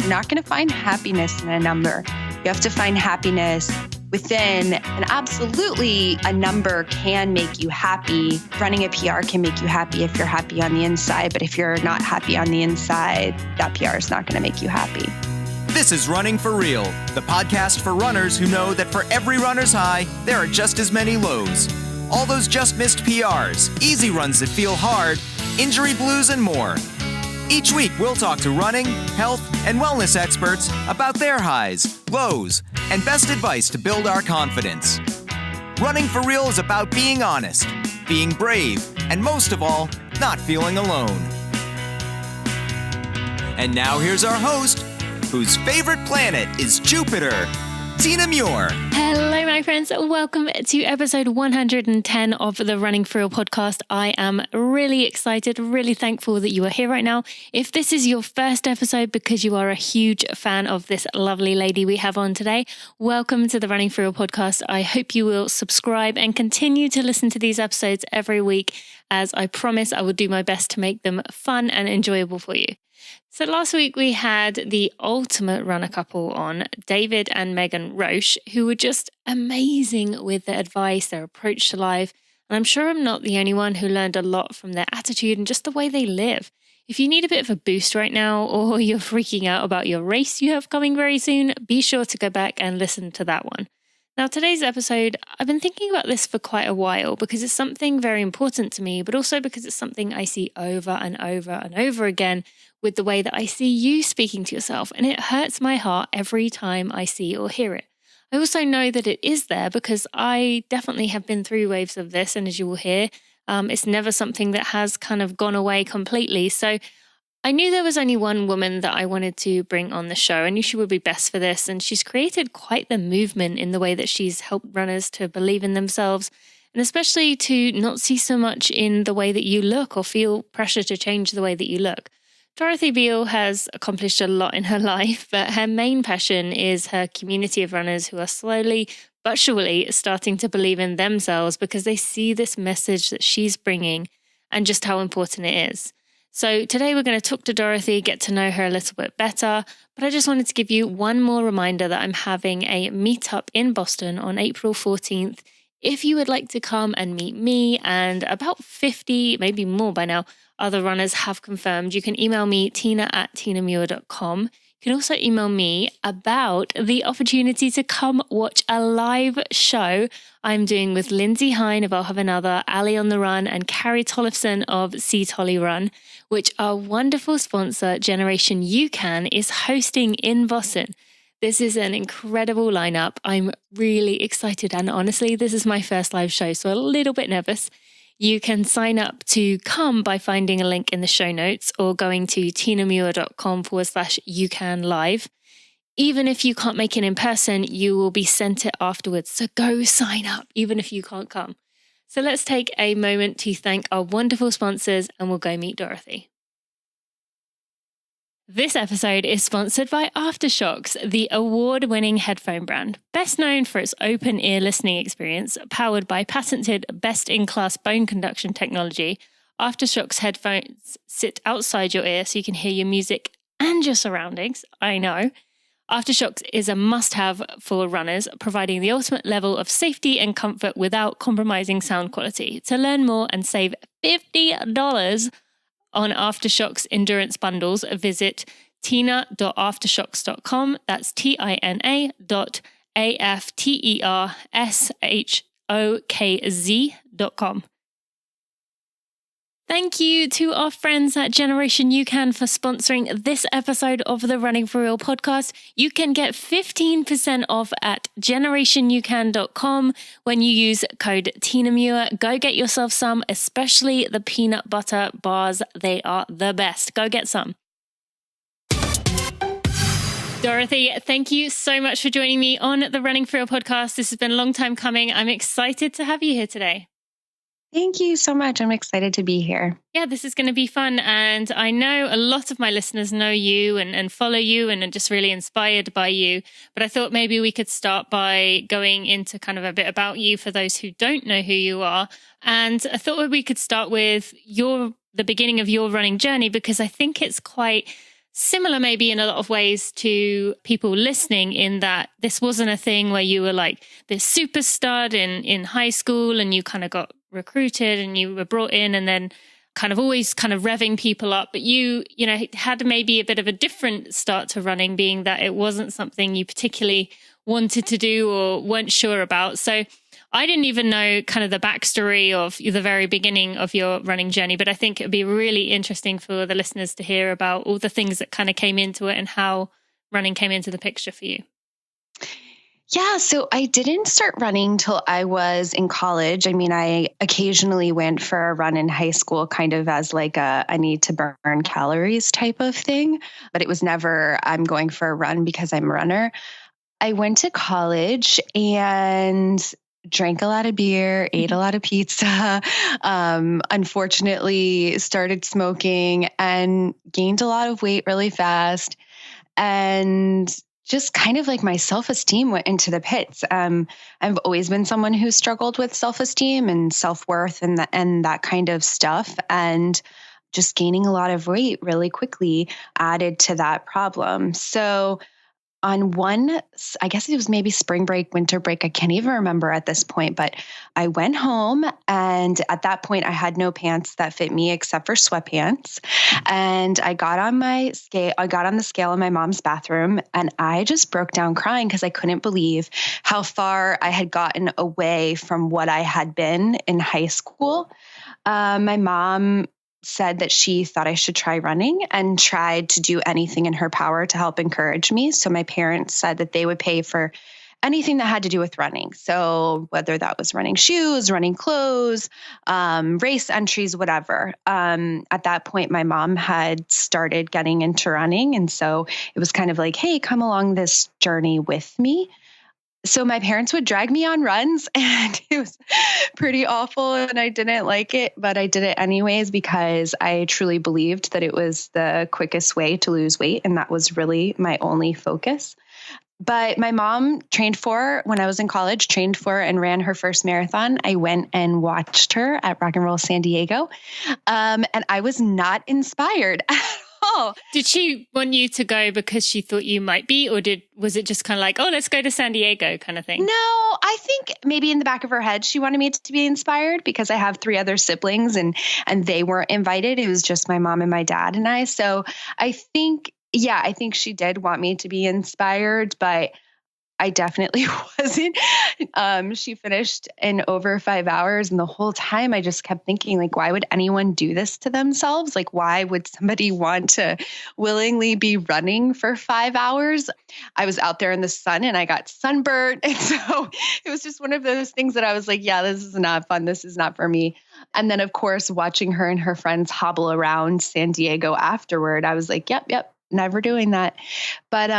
You're not going to find happiness in a number. You have to find happiness within, and absolutely a number can make you happy. Running a PR can make you happy if you're happy on the inside, but if you're not happy on the inside, that PR is not going to make you happy. This is Running for Real, the podcast for runners who know that for every runner's high, there are just as many lows. All those just missed PRs, easy runs that feel hard, injury blues, and more. Each week, we'll talk to running, health, and wellness experts about their highs, lows, and best advice to build our confidence. Running for Real is about being honest, being brave, and most of all, not feeling alone. And now here's our host, whose favorite planet is Jupiter, Tina Muir. Hello, my friends. Welcome to episode 110 of the Running for Real podcast. I am really excited, really thankful that you are here right now. If this is your first episode because you are a huge fan of this lovely lady we have on today, welcome to the Running for Real podcast. I hope you will subscribe and continue to listen to these episodes every week, as I promise I will do my best to make them fun and enjoyable for you. So last week we had the ultimate runner couple on, David and Megan Roche, who were just amazing with their advice, their approach to life. And I'm sure I'm not the only one who learned a lot from their attitude and just the way they live. If you need a bit of a boost right now, or you're freaking out about your race you have coming very soon, be sure to go back and listen to that one. Now, today's episode, I've been thinking about this for quite a while because it's something very important to me, but also because it's something I see over and over and over again with the way that I see you speaking to yourself, and it hurts my heart every time I see or hear it. I also know that it is there because I definitely have been through waves of this, and as you will hear, it's never something that has kind of gone away completely. So I knew there was only one woman that I wanted to bring on the show. I knew she would be best for this, and she's created quite the movement in the way that she's helped runners to believe in themselves, and especially to not see so much in the way that you look or feel pressure to change the way that you look. Dorothy Beal has accomplished a lot in her life, but her main passion is her community of runners who are slowly but surely starting to believe in themselves because they see this message that she's bringing and just how important it is. So today we're going to talk to Dorothy, get to know her a little bit better, but I just wanted to give you one more reminder that I'm having a meetup in Boston on April 14th. If you would like to come and meet me and about 50, maybe more by now, other runners have confirmed, you can email me, tina@tinamuir.com. You can also email me about the opportunity to come watch a live show I'm doing with Lindsay Hine of I'll Have Another, Ali on the Run, and Carrie Tollefson of Sea Tolly Run, which our wonderful sponsor, Generation UCAN, is hosting in Boston. This is an incredible lineup. I'm really excited, and honestly, this is my first live show, so a little bit nervous. You can sign up to come by finding a link in the show notes or going to tinamuir.com/youcanlive. Even if you can't make it in person, you will be sent it afterwards. So go sign up, even if you can't come. So let's take a moment to thank our wonderful sponsors, and we'll go meet Dorothy. This episode is sponsored by Aftershokz, the award-winning headphone brand, best known for its open-ear listening experience, powered by patented best-in-class bone conduction technology. Aftershokz headphones sit outside your ear so you can hear your music and your surroundings. I know. Aftershokz is a must-have for runners, providing the ultimate level of safety and comfort without compromising sound quality. To learn more and save $50 on Aftershokz endurance bundles, visit tina.aftershokz.com. That's tina.aftershokz.com. Thank you to our friends at Generation UCAN for sponsoring this episode of the Running for Real podcast. You can get 15% off at generationyoucan.com when you use code TinaMuir. Go get yourself some, especially the peanut butter bars. They are the best. Go get some. Dorothy, thank you so much for joining me on the Running for Real podcast. This has been a long time coming. I'm excited to have you here today. Thank you so much. I'm excited to be here. Yeah, this is going to be fun. And I know a lot of my listeners know you and follow you and are just really inspired by you. But I thought maybe we could start by going into kind of a bit about you for those who don't know who you are. And I thought we could start with the beginning of your running journey, because I think it's quite similar maybe in a lot of ways to people listening, in that this wasn't a thing where you were like this super stud in high school and you kind of got recruited and you were brought in and then kind of always kind of revving people up. But you know, had maybe a bit of a different start to running, being that it wasn't something you particularly wanted to do or weren't sure about. So I didn't even know kind of the backstory of the very beginning of your running journey, but I think it'd be really interesting for the listeners to hear about all the things that kind of came into it and how running came into the picture for you. Yeah, so I didn't start running till I was in college. I mean, I occasionally went for a run in high school, kind of as like a I need to burn calories type of thing, but it was never I'm going for a run because I'm a runner. I went to college and drank a lot of beer, ate a lot of pizza, unfortunately started smoking and gained a lot of weight really fast. And just kind of like my self-esteem went into the pits. I've always been someone who struggled with self-esteem and self-worth and that kind of stuff. And just gaining a lot of weight really quickly added to that problem. So on one, I guess it was maybe spring break, winter break. I can't even remember at this point, but I went home and at that point I had no pants that fit me except for sweatpants. And I got on the scale in my mom's bathroom and I just broke down crying because I couldn't believe how far I had gotten away from what I had been in high school. My mom said that she thought I should try running and tried to do anything in her power to help encourage me. So my parents said that they would pay for anything that had to do with running. So whether that was running shoes, running clothes, race entries, whatever. At that point, my mom had started getting into running. And so it was kind of like, hey, come along this journey with me. So my parents would drag me on runs and it was pretty awful and I didn't like it, but I did it anyways because I truly believed that it was the quickest way to lose weight. And that was really my only focus. But my mom when I was in college, trained for and ran her first marathon. I went and watched her at Rock and Roll San Diego. And I was not inspired at all. Did she want you to go because she thought you might be, or was it just kind of like, oh, let's go to San Diego kind of thing? No, I think maybe in the back of her head, she wanted me to be inspired because I have 3 other siblings and they weren't invited. It was just my mom and my dad and I. So I think she did want me to be inspired, but I definitely wasn't. She finished in over 5 hours. And the whole time I just kept thinking, like, why would anyone do this to themselves? Like, why would somebody want to willingly be running for 5 hours? I was out there in the sun and I got sunburned. And so it was just one of those things that I was like, yeah, this is not fun. This is not for me. And then, of course, watching her and her friends hobble around San Diego afterward, I was like, yep, never doing that. But,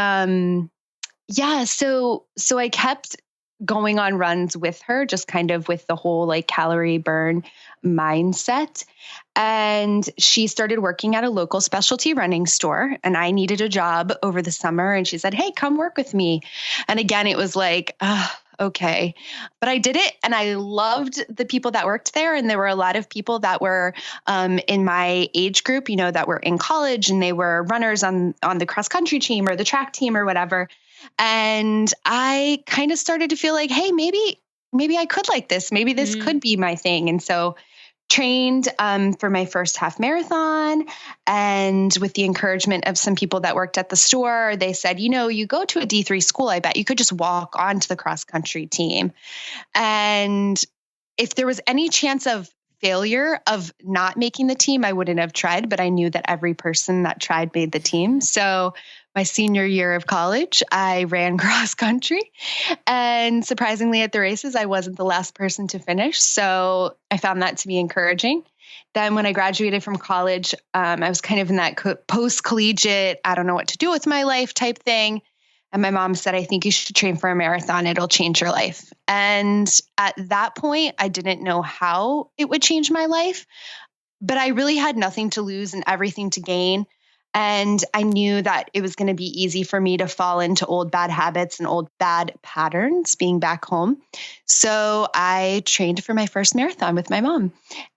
yeah. So I kept going on runs with her, just kind of with the whole like calorie burn mindset. And she started working at a local specialty running store and I needed a job over the summer. And she said, hey, come work with me. And again, it was like, okay. But I did it and I loved the people that worked there. And there were a lot of people that were in my age group, that were in college and they were runners on the cross country team or the track team or whatever. And I kind of started to feel like, hey, maybe I could like this. Maybe this could be my thing. And so trained for my first half marathon. And with the encouragement of some people that worked at the store, they said, you go to a D3 school, I bet you could just walk onto the cross country team. And if there was any chance of failure of not making the team, I wouldn't have tried, but I knew that every person that tried made the team. So my senior year of college, I ran cross country and surprisingly at the races, I wasn't the last person to finish. So I found that to be encouraging. Then when I graduated from college, I was kind of in that post-collegiate, I don't know what to do with my life type thing. And my mom said, I think you should train for a marathon. It'll change your life. And at that point, I didn't know how it would change my life, but I really had nothing to lose and everything to gain. And I knew that it was going to be easy for me to fall into old bad habits and old bad patterns being back home. So I trained for my first marathon with my mom.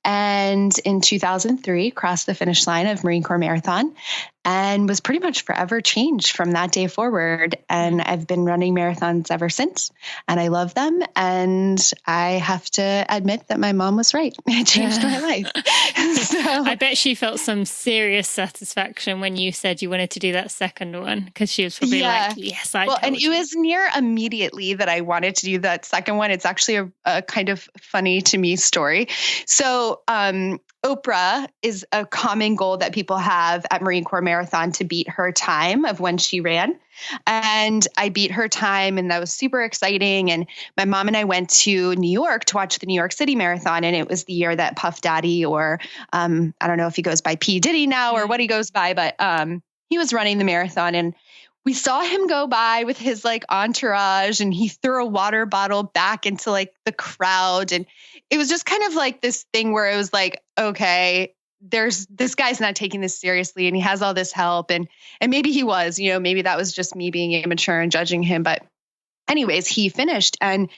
And in 2003, crossed the finish line of Marine Corps Marathon and was pretty much forever changed from that day forward. And I've been running marathons ever since. And I love them. And I have to admit that my mom was right. It changed my life. So, I bet she felt some serious satisfaction when you said you wanted to do that second one, because she was probably like, yes, I told and it you. was near immediately that I wanted to do that second one. It's actually a kind of funny to me story. So Oprah is a common goal that people have at Marine Corps Marathon to beat her time of when she ran. And I beat her time, and that was super exciting. And my mom and I went to New York to watch the New York City Marathon. And it was the year that Puff Daddy, or I don't know if he goes by P. Diddy now or what he goes by, but he was running the marathon. And we saw him go by with his like entourage, and he threw a water bottle back into like the crowd. And it was just kind of like this thing where it was like, okay, this guy's not taking this seriously, and he has all this help. And maybe he was, maybe that was just me being immature and judging him. But anyways, he finished, and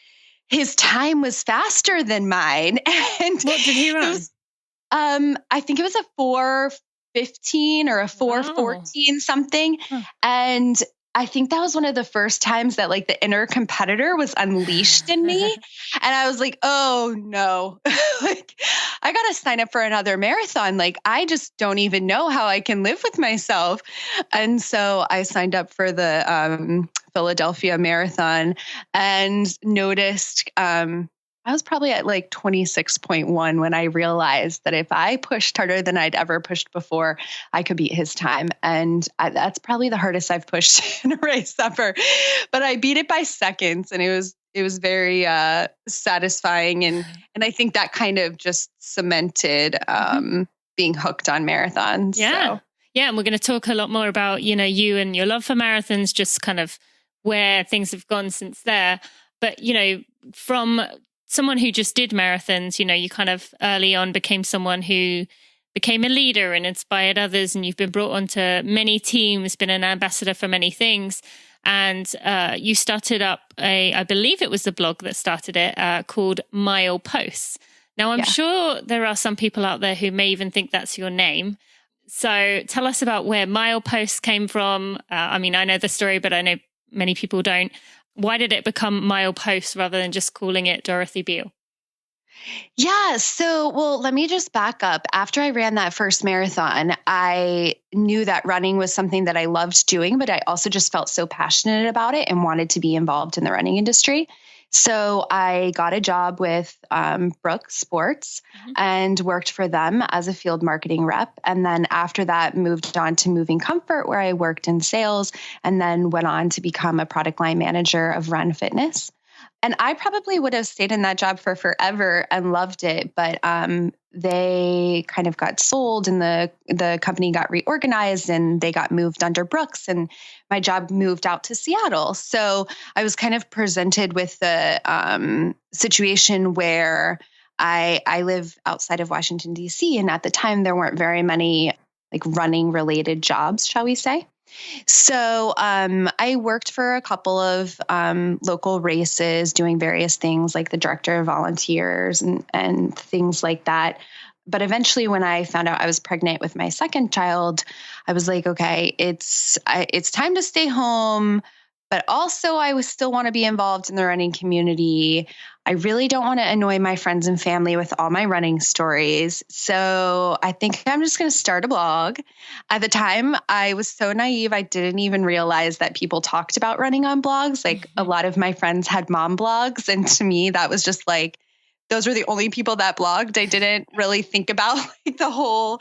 his time was faster than mine. And what did he run? I think it was a 4:15 or a 4:14 something. Huh. And I think that was one of the first times that like the inner competitor was unleashed in me. And I was like, oh no, like I got to sign up for another marathon. Like I just don't even know how I can live with myself. And so I signed up for the Philadelphia Marathon and noticed, I was probably at like 26.1 when I realized that if I pushed harder than I'd ever pushed before, I could beat his time. And that's probably the hardest I've pushed in a race ever. But I beat it by seconds, and it was very satisfying. And I think that kind of just cemented being hooked on marathons. Yeah. So. Yeah. And we're going to talk a lot more about, you and your love for marathons, just kind of where things have gone since there. But, from someone who just did marathons, you kind of early on became someone who became a leader and inspired others. And you've been brought onto many teams, been an ambassador for many things. And you started up I believe it was the blog that started it, called Mile Posts. Now, I'm sure there are some people out there who may even think that's your name. So tell us about where Mile Posts came from. I know the story, but I know many people don't. Why did it become Mile Posts rather than just calling it Dorothy Beal? Yeah. So, let me just back up. After I ran that first marathon, I knew that running was something that I loved doing, but I also just felt so passionate about it and wanted to be involved in the running industry. So I got a job with Brooks Sports and worked for them as a field marketing rep. And then after that, moved on to Moving Comfort, where I worked in sales, and then went on to become a product line manager of Run Fitness. And I probably would have stayed in that job for forever and loved it, but they kind of got sold, and the company got reorganized, and they got moved under Brooks, and my job moved out to Seattle. So I was kind of presented with the situation where I live outside of Washington, D.C., and at the time there weren't very many like running related jobs, shall we say. So I worked for a couple of local races, doing various things like the director of volunteers and things like that. But eventually, when I found out I was pregnant with my second child, I was like, okay, it's time to stay home. But also, I still want to be involved in the running community. I really don't want to annoy my friends and family with all my running stories. So I think I'm just going to start a blog. At the time, I was so naive, I didn't even realize that people talked about running on blogs. Like a lot of my friends had mom blogs. And to me, that was just like, those were the only people that blogged. I didn't really think about like the whole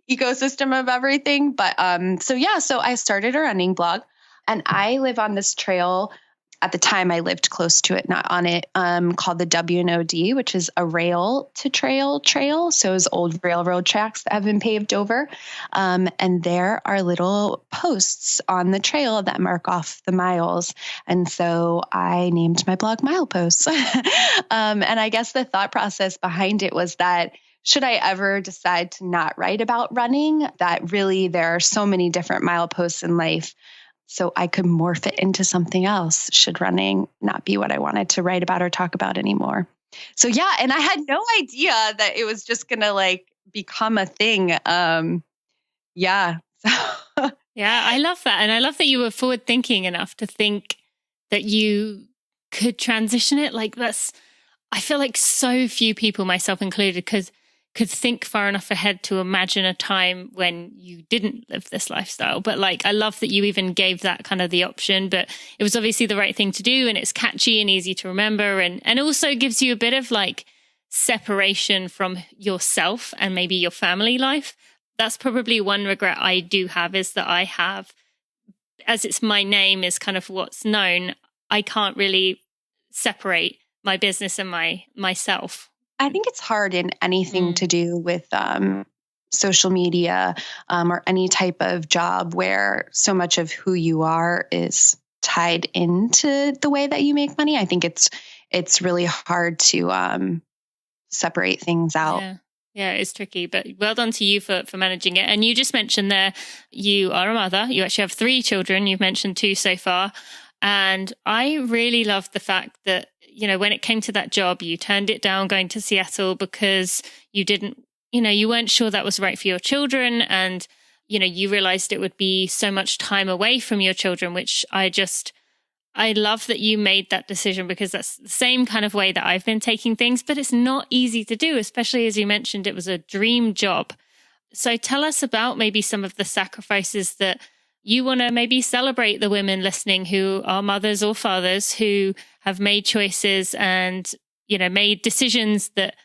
ecosystem of everything. But so I started a running blog. And I live on this trail. At the time, I lived close to it, not on it, called the WNOD, which is a rail to trail trail. So it's old railroad tracks that have been paved over. And there are little posts on the trail that mark off the miles. And so I named my blog Mile Posts. And I guess the thought process behind it was that should I ever decide to not write about running, that really there are so many different mileposts in life so I could morph it into something else should running not be what I wanted to write about or talk about anymore. So yeah, and I had no idea that it was just going to like become a thing. Yeah. Yeah, I love that. And I love that you were forward thinking enough to think that you could transition it. Like I feel like so few people, myself included, could think far enough ahead to imagine a time when you didn't live this lifestyle. But like, I love that you even gave that kind of the option, but it was obviously the right thing to do, and it's catchy and easy to remember. And also gives you a bit of like separation from yourself and maybe your family life. That's probably one regret I do have, is that I have, as it's my name is kind of what's known, I can't really separate my business and myself. I think it's hard in anything to do with social media or any type of job where so much of who you are is tied into the way that you make money. I think it's really hard to separate things out. Yeah, it's tricky, but well done to you for managing it. And you just mentioned there, you are a mother. You actually have 3 children. You've mentioned 2 so far. And I really loved the fact that, you know, when it came to that job, you turned it down going to Seattle because you didn't, you know, you weren't sure that was right for your children. And, you know, you realized it would be so much time away from your children, which I love that you made that decision, because that's the same kind of way that I've been taking things, but it's not easy to do, especially as you mentioned, it was a dream job. So tell us about maybe some of the sacrifices that you want to maybe celebrate the women listening who are mothers or fathers who have made choices and, you know, made decisions that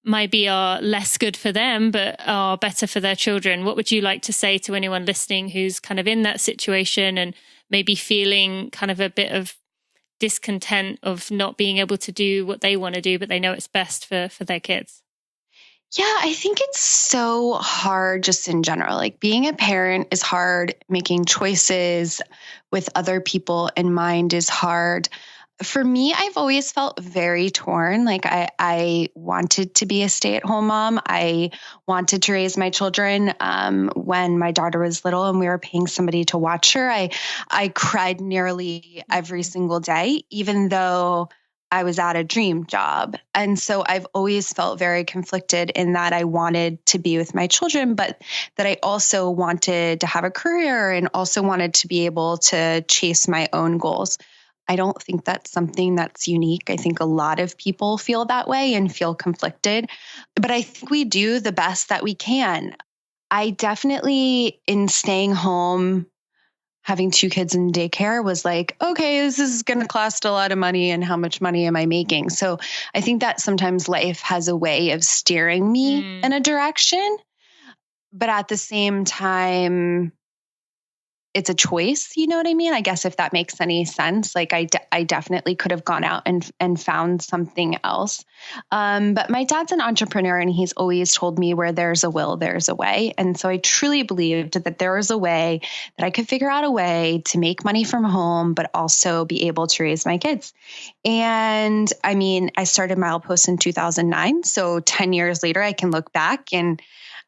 maybe are less good for them, but are better for their children. What would you like to say to anyone listening who's kind of in that situation and maybe feeling kind of a bit of discontent of not being able to do what they want to do, but they know it's best for their kids? Yeah, I think it's so hard just in general. Like being a parent is hard. Making choices with other people in mind is hard. For me, I've always felt very torn. Like I wanted to be a stay-at-home mom. I wanted to raise my children. When my daughter was little and we were paying somebody to watch her, I cried nearly every single day, even though I was at a dream job. And so I've always felt very conflicted in that I wanted to be with my children, but that I also wanted to have a career and also wanted to be able to chase my own goals. I don't think that's something that's unique. I think a lot of people feel that way and feel conflicted, but I think we do the best that we can. I definitely, in staying home, having 2 kids in daycare, was like, okay, this is going to cost a lot of money, and how much money am I making? So I think that sometimes life has a way of steering me in a direction, but at the same time, it's a choice. You know what I mean? I guess if that makes any sense, like I definitely could have gone out and found something else. But my dad's an entrepreneur, and he's always told me where there's a will, there's a way. And so I truly believed that there was a way that I could figure out a way to make money from home, but also be able to raise my kids. And I mean, I started Milepost in 2009. So 10 years later, I can look back, and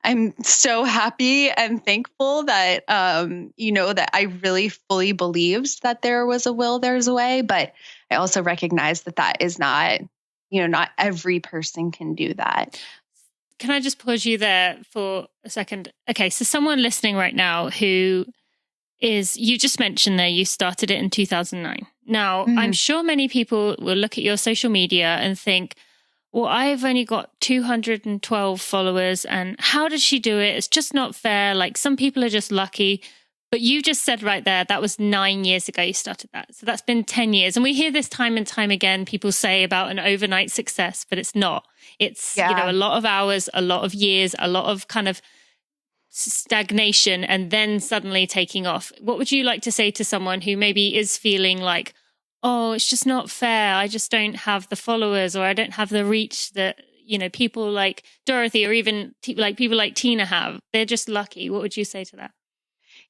I'm so happy and thankful that, that I really fully believed that there was a will, there's a way. But I also recognize that is not, not every person can do that. Can I just pause you there for a second? Okay, so someone listening right now who you just mentioned there, you started it in 2009. Now, I'm sure many people will look at your social media and think, well, I've only got 212 followers, and how did she do it? It's just not fair. Like, some people are just lucky. But you just said right there, that was 9 years ago you started that. So that's been 10 years. And we hear this time and time again, people say about an overnight success, but it's not. It's, a lot of hours, a lot of years, a lot of kind of stagnation, and then suddenly taking off. What would you like to say to someone who maybe is feeling like, oh, it's just not fair, I just don't have the followers, or I don't have the reach that, people like Dorothy or even people like Tina have? They're just lucky. What would you say to that?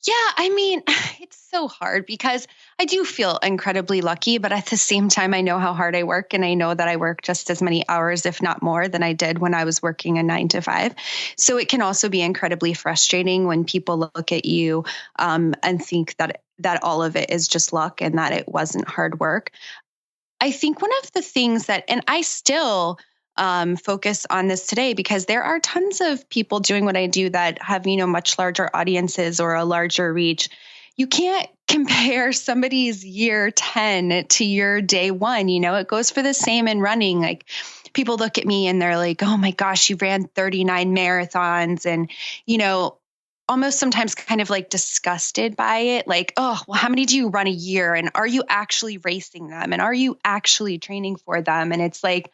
Yeah, I mean, it's so hard because I do feel incredibly lucky, but at the same time, I know how hard I work, and I know that I work just as many hours, if not more, than I did when I was working a 9 to 5. So it can also be incredibly frustrating when people look at you and think that all of it is just luck and that it wasn't hard work. I think one of the things that, and I still focus on this today because there are tons of people doing what I do that have, much larger audiences or a larger reach. You can't compare somebody's year 10 to your day 1. It goes for the same in running. Like people look at me and they're like, oh my gosh, you ran 39 marathons. And, almost sometimes kind of like disgusted by it. Like, oh, well, how many do you run a year? And are you actually racing them? And are you actually training for them? And it's like,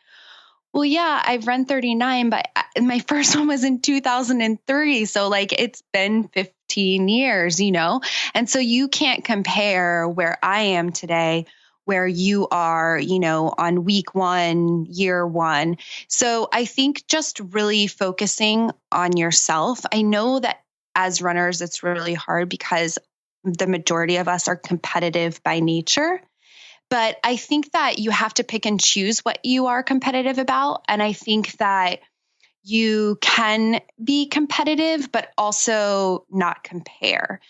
well, yeah, I've run 39, but my first one was in 2003. So like it's been 15 years, And so you can't compare where I am today, where you are, on week 1, year 1. So I think just really focusing on yourself. I know that as runners, it's really hard because the majority of us are competitive by nature. But I think that you have to pick and choose what you are competitive about. And I think that you can be competitive, but also not compare.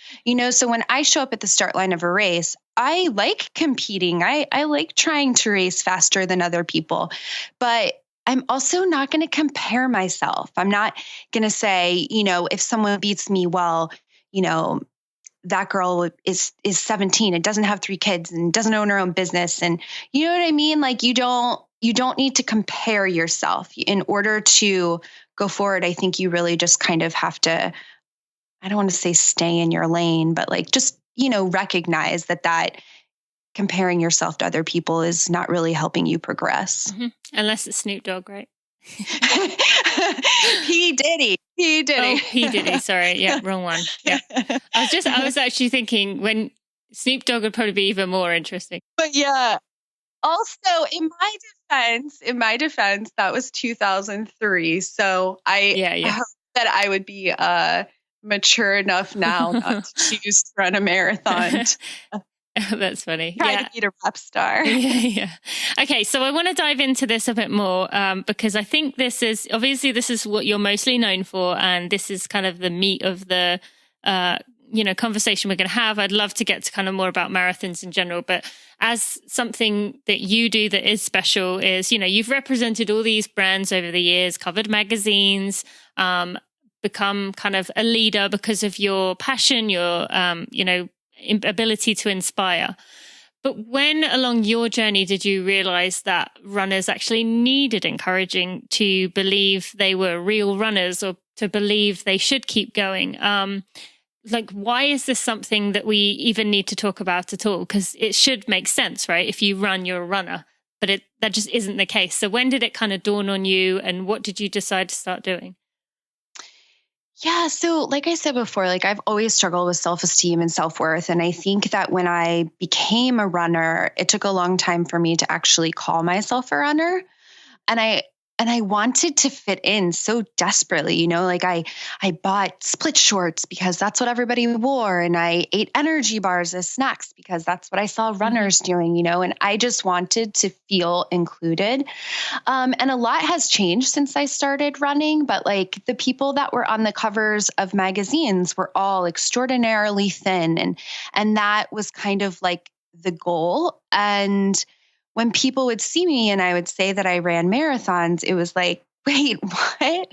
So when I show up at the start line of a race, I like competing. I like trying to race faster than other people, but I'm also not going to compare myself. I'm not going to say, if someone beats me, well, that girl is 17 and doesn't have 3 kids and doesn't own her own business. And you know what I mean? Like you don't need to compare yourself in order to go forward. I think you really just kind of have to, I don't want to say stay in your lane, but like just, recognize that comparing yourself to other people is not really helping you progress. Mm-hmm. Unless it's Snoop Dogg, right? P. Diddy. Oh, P. Diddy. Sorry. Yeah, wrong one. Yeah. I was actually thinking when Snoop Dogg would probably be even more interesting. But yeah. Also, in my defense, that was 2003. So I hope that I would be mature enough now not to choose to run a marathon. That's funny. Try to be a rap star. Yeah. Okay, so I want to dive into this a bit more because I think this is what you're mostly known for, and this is kind of the meat of the conversation we're going to have. I'd love to get to kind of more about marathons in general, but as something that you do that is special is, you've represented all these brands over the years, covered magazines, become kind of a leader because of your passion, your, ability to inspire. But when along your journey did you realize that runners actually needed encouraging to believe they were real runners or to believe they should keep going? Why is this something that we even need to talk about at all? Because it should make sense, right? If you run, you're a runner, but that just isn't the case. So when did it kind of dawn on you, and what did you decide to start doing? Yeah. So like I said before, like I've always struggled with self-esteem and self-worth. And I think that when I became a runner, it took a long time for me to actually call myself a runner. And I wanted to fit in so desperately, like I bought split shorts because that's what everybody wore. And I ate energy bars as snacks because that's what I saw runners doing, and I just wanted to feel included. And a lot has changed since I started running, but like the people that were on the covers of magazines were all extraordinarily thin. And that was kind of like the goal. And when people would see me and I would say that I ran marathons, it was like, wait, what?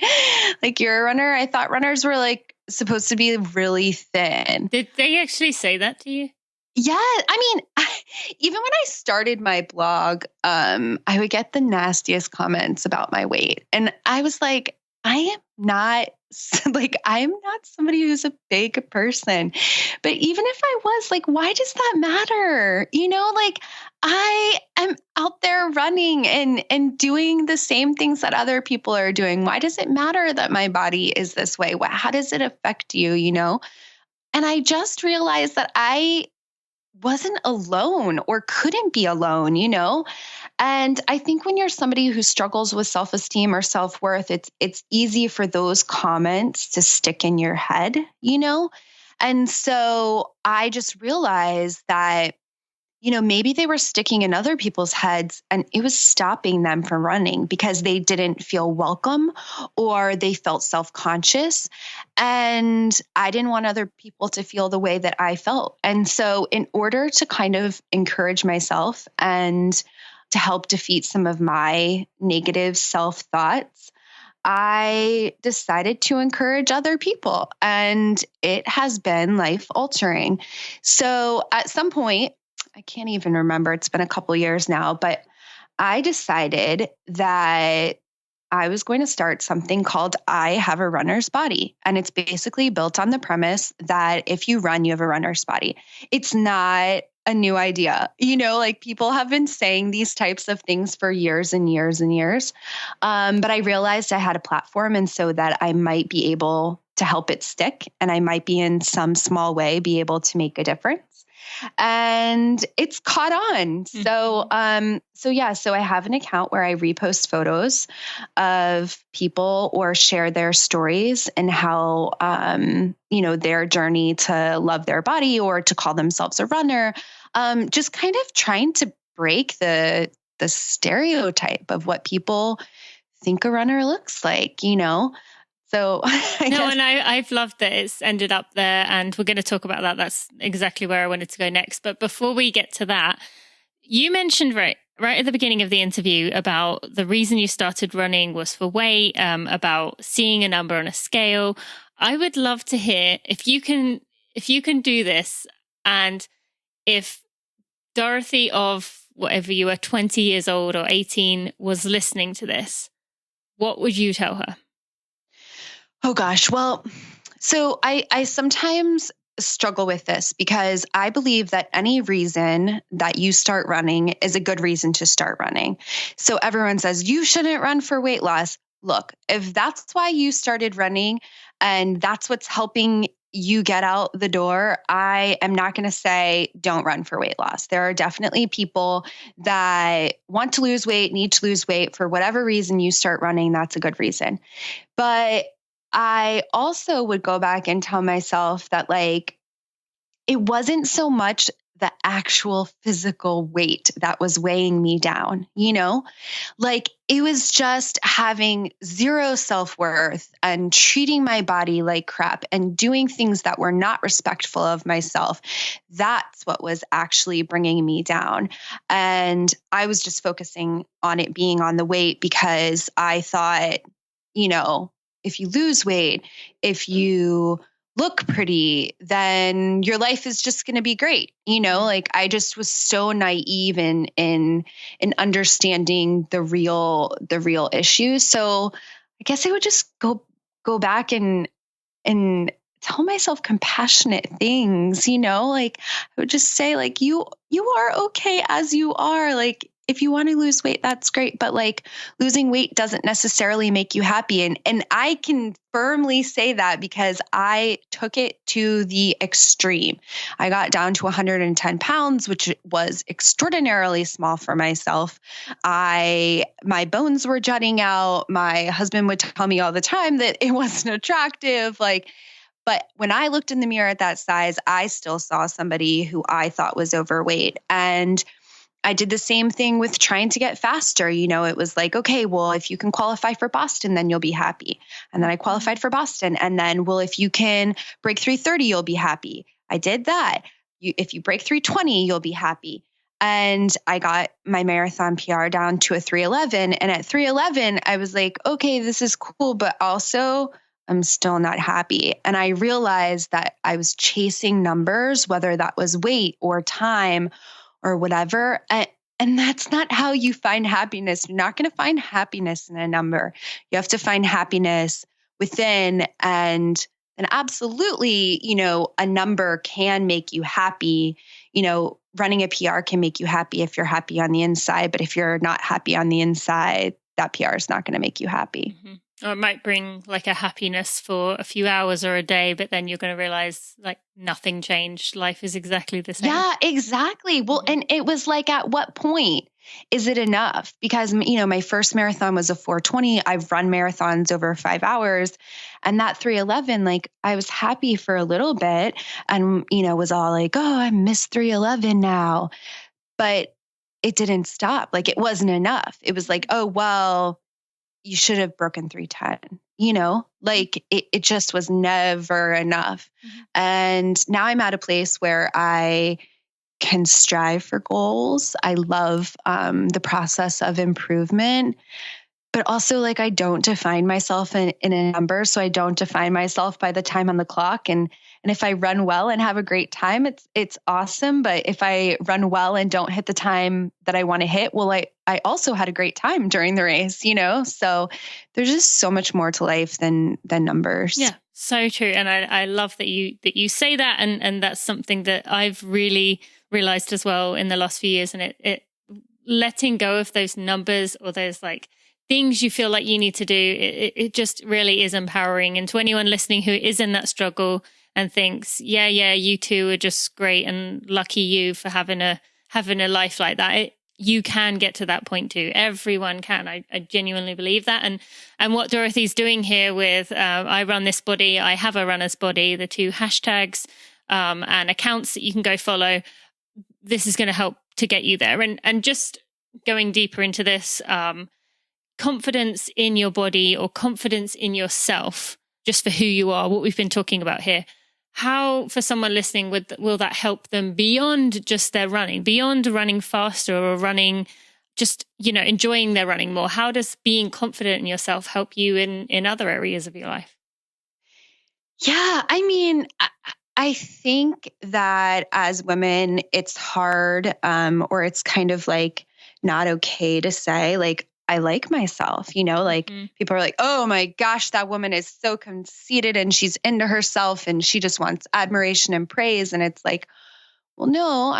Like you're a runner? I thought runners were like supposed to be really thin. Did they actually say that to you? Yeah. I mean, even when I started my blog, I would get the nastiest comments about my weight. And I was like, I'm not somebody who's a big person. But even if I was, like, why does that matter? Like I am out there running and doing the same things that other people are doing. Why does it matter that my body is this way? How does it affect you? And I just realized that I wasn't alone or couldn't be alone, And I think when you're somebody who struggles with self-esteem or self-worth, it's easy for those comments to stick in your head, And so I just realized that, maybe they were sticking in other people's heads and it was stopping them from running because they didn't feel welcome or they felt self-conscious. And I didn't want other people to feel the way that I felt. And so in order to kind of encourage myself and to help defeat some of my negative self-thoughts, I decided to encourage other people, and it has been life altering. So at some point, I can't even remember, it's been a couple years now, but I decided that I was going to start something called I Have a Runner's Body. And it's basically built on the premise that if you run, you have a runner's body. It's not a new idea. Like people have been saying these types of things for years and years and years. But I realized I had a platform, and so that I might be able to help it stick, and I might be in some small way be able to make a difference. And it's caught on. Mm-hmm. So I have an account where I repost photos of people or share their stories and how, their journey to love their body or to call themselves a runner, just kind of trying to break the stereotype of what people think a runner looks like, So and I've loved that it's ended up there, and we're going to talk about that. That's exactly where I wanted to go next. But before we get to that, you mentioned right at the beginning of the interview about the reason you started running was for weight, about seeing a number on a scale. I would love to hear if you can do this, and if Dorothy of whatever you were, 20 years old or 18, was listening to this, what would you tell her? Oh gosh. Well, so I sometimes struggle with this because I believe that any reason that you start running is a good reason to start running. So everyone says you shouldn't run for weight loss. Look, if that's why you started running and that's what's helping you get out the door, I am not going to say don't run for weight loss. There are definitely people that want to lose weight, need to lose weight for whatever reason you start running. That's a good reason. But I also would go back and tell myself that it wasn't so much the actual physical weight that was weighing me down, it was just having zero self-worth and treating my body like crap and doing things that were not respectful of myself. That's what was actually bringing me down. And I was just focusing on it being on the weight because I thought, if you lose weight, if you look pretty, then your life is just going to be great. I just was so naive in understanding the real issues. So I guess I would just go back and tell myself compassionate things, I would just say you are okay as you are. If you want to lose weight, that's great. But losing weight doesn't necessarily make you happy. And I can firmly say that because I took it to the extreme. I got down to 110 pounds, which was extraordinarily small for myself. My bones were jutting out. My husband would tell me all the time that it wasn't attractive. But when I looked in the mirror at that size, I still saw somebody who I thought was overweight. And I did the same thing with trying to get faster. It was okay, well, if you can qualify for Boston, then you'll be happy. And then I qualified for Boston. And then, well, if you can break 3:30, you'll be happy. I did that. If you break 3:20, you'll be happy. And I got my marathon PR down to a 3:11. And at 3:11, I was okay, this is cool, but also I'm still not happy. And I realized that I was chasing numbers, whether that was weight or time or whatever. And that's not how you find happiness. You're not going to find happiness in a number. You have to find happiness within. And absolutely, a number can make you happy. Running a PR can make you happy if you're happy on the inside. But if you're not happy on the inside, that PR is not going to make you happy. Mm-hmm. Or it might bring a happiness for a few hours or a day, but then you're going to realize nothing changed. Life is exactly the same. Yeah, exactly. Well, and it was at what point is it enough? Because, my first marathon was a 4:20. I've run marathons over 5 hours, and that 3:11, like I was happy for a little bit and, was all like, oh, I miss 3:11 now. But it didn't stop. Like it wasn't enough. It was like, oh, well, you should have broken 3:10, like it just was never enough. Mm-hmm. And now I'm at a place where I can strive for goals. I love the process of improvement, but also like I don't define myself in a number. So I don't define myself by the time on the clock. And if I run well and have a great time, it's awesome. But if I run well and don't hit the time that I want to hit, well, I also had a great time during the race, So there's just so much more to life than numbers. Yeah, so true. And I love that you say that, and that's something that I've really realized as well in the last few years. And it letting go of those numbers or those like things you feel like you need to do, it just really is empowering. And to anyone listening who is in that struggle and thinks, yeah, you two are just great and lucky you for having a life like that. You can get to that point too. Everyone can. I genuinely believe that. And what Dorothy's doing here with I Run This Body, I Have a Runner's Body, the 2 hashtags and accounts that you can go follow, this is going to help to get you there. And just going deeper into this, confidence in your body or confidence in yourself, just for who you are, what we've been talking about here. How, for someone listening, will that help them beyond just their running, beyond running faster or running, just, enjoying their running more? How does being confident in yourself help you in other areas of your life? Yeah, I think that as women, it's hard, or it's kind of like not okay to say, like, I like myself, people are like, oh my gosh, that woman is so conceited and she's into herself and she just wants admiration and praise. And it's like, well, no,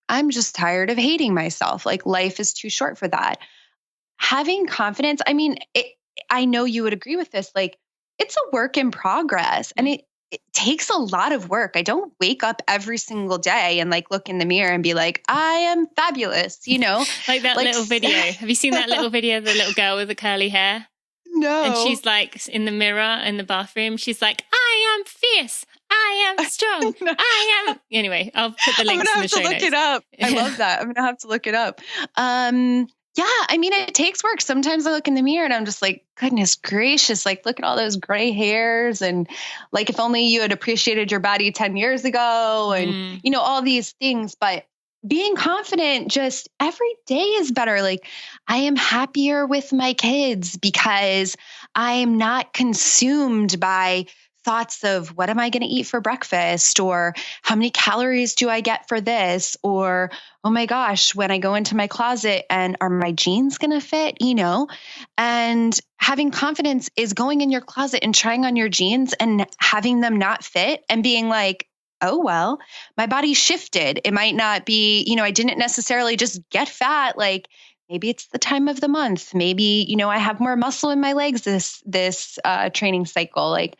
I'm just tired of hating myself. Like life is too short for that. Having confidence. I know you would agree with this. Like it's a work in progress and it takes a lot of work. I don't wake up every single day and like look in the mirror and be like, I am fabulous, Like that little video. Have you seen that little video of the little girl with the curly hair? No. And she's like in the mirror in the bathroom. She's like, I am fierce. I am strong. No. I am. Anyway, I'll put the links in the show notes. I'm going to have to look it up. I love that. I'm going to have to look it up. Yeah, it takes work. Sometimes I look in the mirror and I'm just like, goodness gracious, like look at all those gray hairs. And like, if only you had appreciated your body 10 years ago and, all these things. But being confident just every day is better. Like I am happier with my kids because I am not consumed by thoughts of what am I going to eat for breakfast or how many calories do I get for this? Or, oh my gosh, when I go into my closet and are my jeans going to fit, and having confidence is going in your closet and trying on your jeans and having them not fit and being like, oh, well, my body shifted. It might not be, I didn't necessarily just get fat. Like maybe it's the time of the month. Maybe, I have more muscle in my legs this training cycle. Like,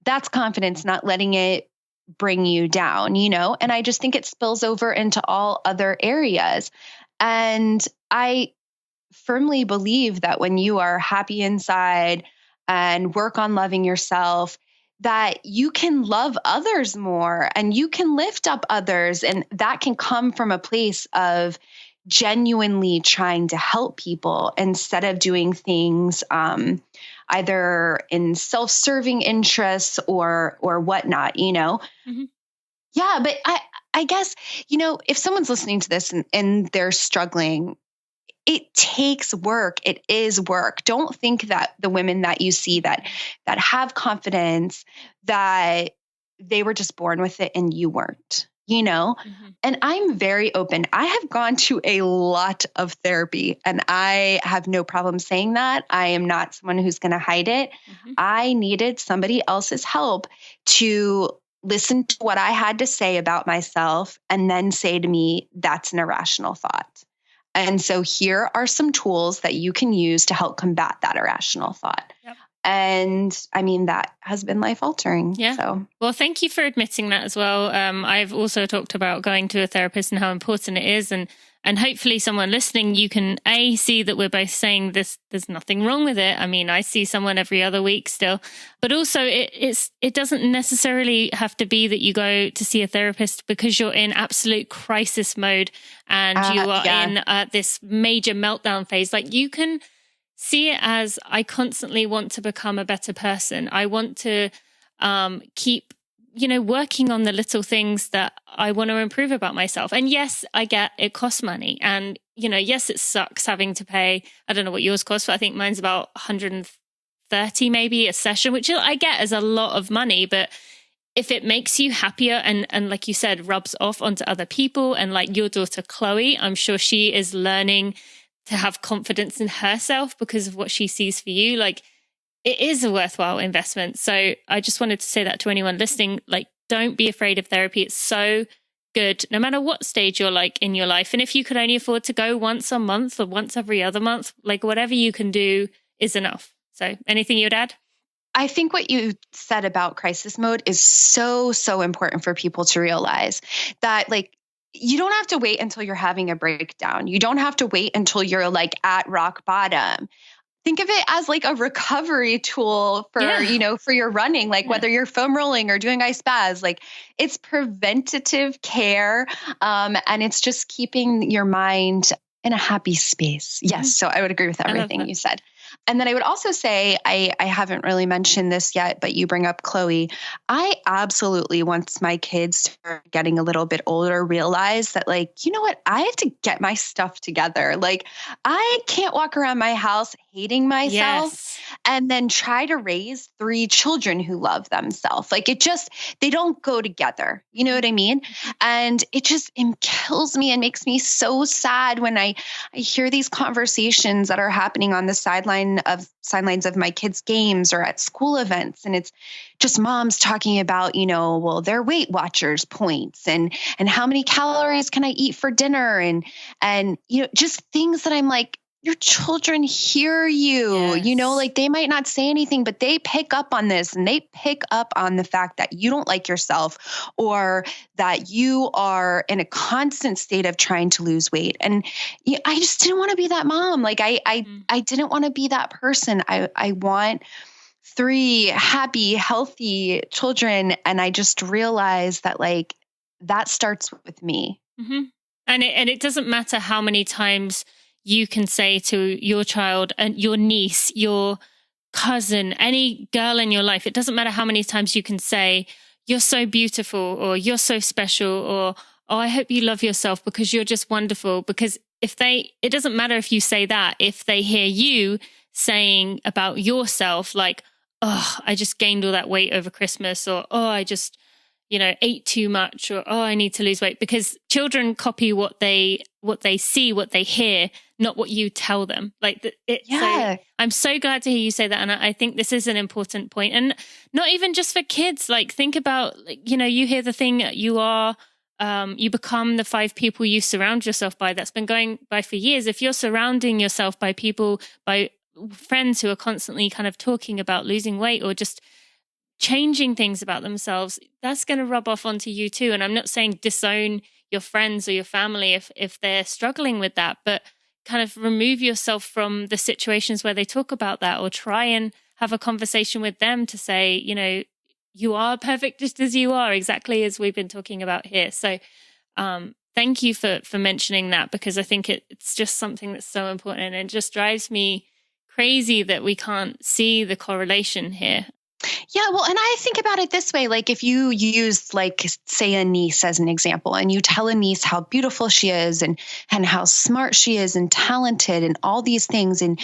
that's confidence, not letting it bring you down, and I just think it spills over into all other areas. And I firmly believe that when you are happy inside and work on loving yourself, that you can love others more and you can lift up others. And that can come from a place of genuinely trying to help people instead of doing things either in self-serving interests or whatnot, Mm-hmm. Yeah, but I guess, if someone's listening to this and they're struggling, it takes work. It is work. Don't think that the women that you see that have confidence, that they were just born with it and you weren't. Mm-hmm. And I'm very open. I have gone to a lot of therapy and I have no problem saying that. I am not someone who's going to hide it. Mm-hmm. I needed somebody else's help to listen to what I had to say about myself and then say to me, that's an irrational thought. And so here are some tools that you can use to help combat that irrational thought. Yep. And that has been life altering. Yeah. So. Well, thank you for admitting that as well. I've also talked about going to a therapist and how important it is. And And hopefully someone listening, you can see that we're both saying this, there's nothing wrong with it. I mean, I see someone every other week still, but also it doesn't necessarily have to be that you go to see a therapist because you're in absolute crisis mode and you are in this major meltdown phase. Like, you can see it as, I constantly want to become a better person. I want to keep working on the little things that I want to improve about myself. And yes, I get it costs money. And, yes, it sucks having to pay, I don't know what yours costs, but I think mine's about 130 maybe a session, which I get as a lot of money. But if it makes you happier and like you said, rubs off onto other people, and like your daughter, Chloe, I'm sure she is learning to have confidence in herself because of what she sees for you. Like, it is a worthwhile investment. So I just wanted to say that to anyone listening, like, don't be afraid of therapy. It's so good, no matter what stage you're like in your life. And if you could only afford to go once a month or once every other month, like, whatever you can do is enough. So anything you'd add? I think what you said about crisis mode is so, so important for people to realize that, like, you don't have to wait until you're having a breakdown. You don't have to wait until you're like at rock bottom. Think of it as like a recovery tool for, for your running, like whether you're foam rolling or doing ice baths, like it's preventative care. And it's just keeping your mind in a happy space. Yes. So I would agree with everything you said. And then I would also say, I haven't really mentioned this yet, but you bring up Chloe. I absolutely, once my kids are getting a little bit older, realize that, like, you know what? I have to get my stuff together. Like, I can't walk around my house hating myself and then try to raise 3 children who love themselves. Like, they don't go together. You know what I mean? And it kills me and makes me so sad when I hear these conversations that are happening on the sidelines of my kids' games or at school events. And it's just moms talking about, their Weight Watchers points and how many calories can I eat for dinner? And just things that I'm like, your children hear you, like they might not say anything, but they pick up on this, and they pick up on the fact that you don't like yourself or that you are in a constant state of trying to lose weight. And I just didn't want to be that mom. Like I didn't want to be that person. I want 3 happy, healthy children. And I just realized that, like, that starts with me. Mm-hmm. And it doesn't matter how many times you can say to your child and your niece, your cousin, any girl in your life, it doesn't matter how many times you can say, you're so beautiful, or you're so special, or, oh, I hope you love yourself because you're just wonderful. Because it doesn't matter if you say that, if they hear you saying about yourself, like, oh, I just gained all that weight over Christmas, or, oh, I just, ate too much, or, oh, I need to lose weight, because children copy what they see, what they hear, not what you tell them. So I'm so glad to hear you say that. And I think this is an important point, and not even just for kids. Like, think about, you hear the thing, you become the 5 people you surround yourself by. That's been going by for years. If you're surrounding yourself by people, by friends who are constantly kind of talking about losing weight or just changing things about themselves, that's going to rub off onto you too. And I'm not saying disown your friends or your family if they're struggling with that, but kind of remove yourself from the situations where they talk about that, or try and have a conversation with them to say, you are perfect just as you are, exactly as we've been talking about here. So thank you for mentioning that, because I think it's just something that's so important, and it just drives me crazy that we can't see the correlation here. Yeah, well, and I think about it this way, like if you use, like, say a niece as an example, and you tell a niece how beautiful she is and how smart she is and talented and all these things, and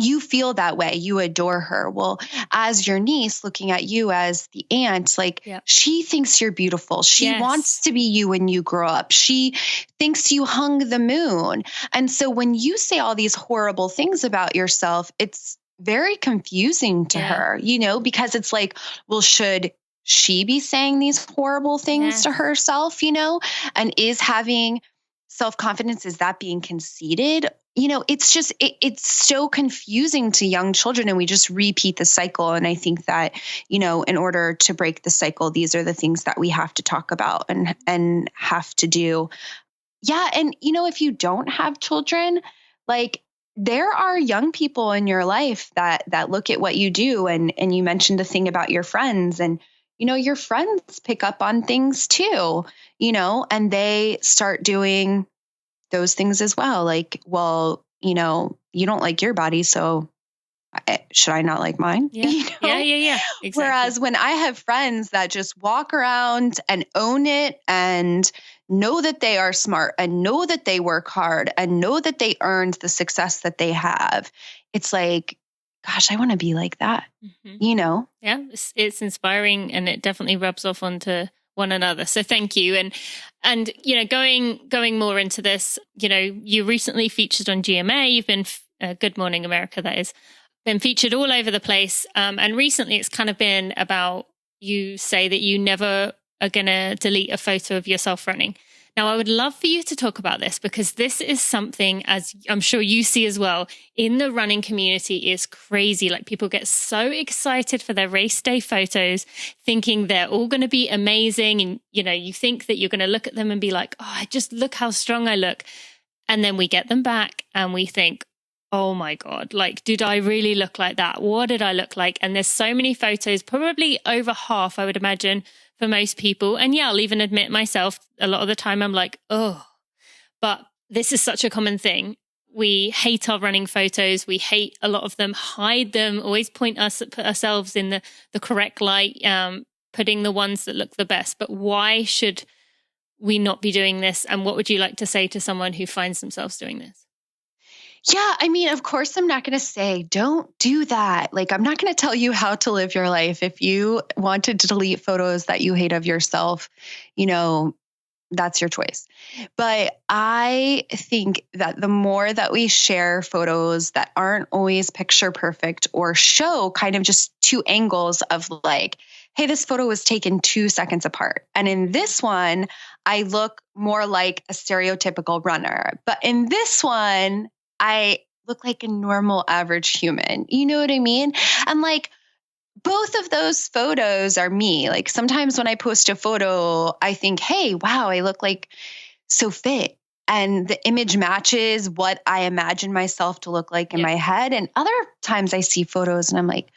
you feel that way, you adore her. Well, as your niece looking at you as the aunt, like she thinks you're beautiful. She wants to be you when you grow up. She thinks you hung the moon. And so when you say all these horrible things about yourself, it's very confusing to her, because it's like, well, should she be saying these horrible things to herself, and is having self-confidence, is that being conceited? It's just, it's so confusing to young children, and we just repeat the cycle. And I think that, in order to break the cycle, these are the things that we have to talk about and have to do. Yeah. And, if you don't have children, like there are young people in your life that look at what you do. And you mentioned the thing about your friends and, your friends pick up on things too, and they start doing those things as well. Like, well, you don't like your body. So should I not like mine? Yeah. Yeah. Exactly. Whereas when I have friends that just walk around and own it and know that they are smart and know that they work hard and know that they earned the success that they have, it's like, gosh, I want to be like that, Yeah, it's inspiring and it definitely rubs off onto one another. So thank you. And going more into this, you recently featured on GMA. You've been Good Morning America, that is. Been featured all over the place. And recently it's kind of been about, you say that you never are going to delete a photo of yourself running. Now, I would love for you to talk about this because this is something, as I'm sure you see as well, in the running community is crazy. Like people get so excited for their race day photos, thinking they're all going to be amazing. And, you think that you're going to look at them and be like, oh, just look how strong I look. And then we get them back and we think, oh my God, like, did I really look like that? What did I look like? And there's so many photos, probably over half, I would imagine, for most people. And yeah, I'll even admit myself, a lot of the time I'm like, oh, but this is such a common thing. We hate our running photos. We hate a lot of them, hide them, always put ourselves in the correct light, putting the ones that look the best. But why should we not be doing this? And what would you like to say to someone who finds themselves doing this? Yeah, I mean, of course, I'm not going to say, don't do that. Like, I'm not going to tell you how to live your life. If you wanted to delete photos that you hate of yourself, that's your choice. But I think that the more that we share photos that aren't always picture perfect or show kind of just two angles of like, hey, this photo was taken 2 seconds apart. And in this one, I look more like a stereotypical runner. But in this one, I look like a normal average human. You know what I mean? And like both of those photos are me. Like sometimes when I post a photo, I think, hey, wow, I look like so fit. And the image matches what I imagine myself to look like in my head. And other times I see photos and I'm like,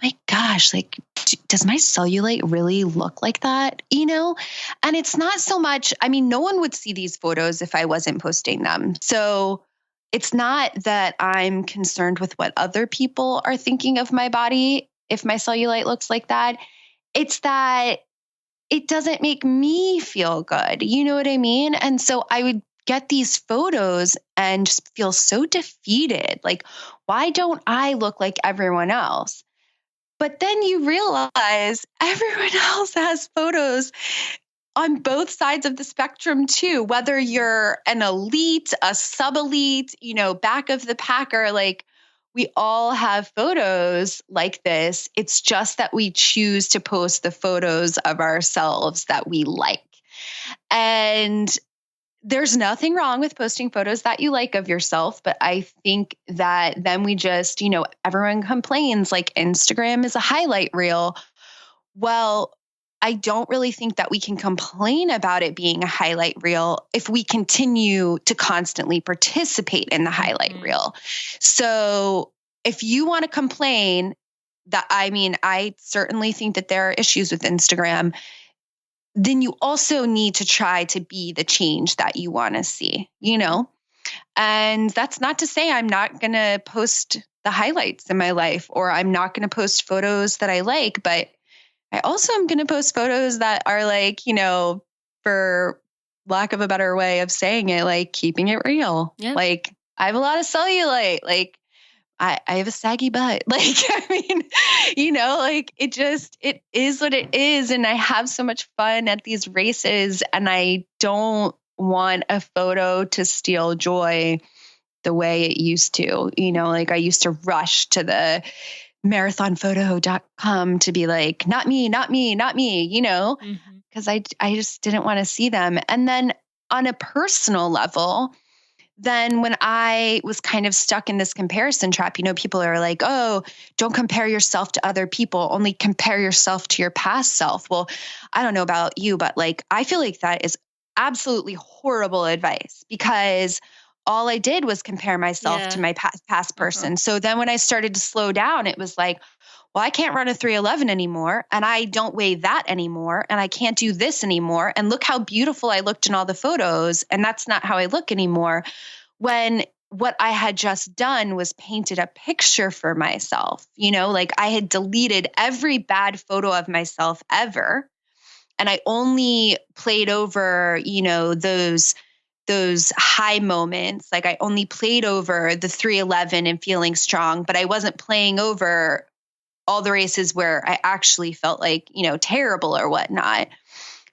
my gosh, like, does my cellulite really look like that? And it's not so much, I mean, no one would see these photos if I wasn't posting them. So it's not that I'm concerned with what other people are thinking of my body if my cellulite looks like that. It's that it doesn't make me feel good. You know what I mean? And so I would get these photos and just feel so defeated. Like, why don't I look like everyone else? But then you realize everyone else has photos on both sides of the spectrum too, whether you're an elite, a sub-elite, back of the packer, like we all have photos like this. It's just that we choose to post the photos of ourselves that we like. And there's nothing wrong with posting photos that you like of yourself, but I think that then we just, everyone complains like Instagram is a highlight reel. Well, I don't really think that we can complain about it being a highlight reel if we continue to constantly participate in the highlight reel. So if you want to complain I certainly think that there are issues with Instagram, then you also need to try to be the change that you want to see, And that's not to say I'm not going to post the highlights in my life or I'm not going to post photos that I like, but I also am going to post photos that are like, for lack of a better way of saying it, like keeping it real. Yeah. Like I have a lot of cellulite. Like I have a saggy butt. Like, I mean, like it is what it is. And I have so much fun at these races and I don't want a photo to steal joy the way it used to, like I used to rush to the marathonphoto.com to be like, not me, because I just didn't want to see them. And then on a personal level, then when I was kind of stuck in this comparison trap, people are like, oh, don't compare yourself to other people, only compare yourself to your past self. Well, I don't know about you, but like, I feel like that is absolutely horrible advice because all I did was compare myself to Yeah. my past Uh-huh. person. So then when I started to slow down, it was like, well, I can't run a 311 anymore, and I don't weigh that anymore, and I can't do this anymore. And look how beautiful I looked in all the photos. And that's not how I look anymore. When what I had just done was painted a picture for myself, like I had deleted every bad photo of myself ever. And I only played over, those high moments. Like I only played over the 311 and feeling strong, but I wasn't playing over all the races where I actually felt like, terrible or whatnot.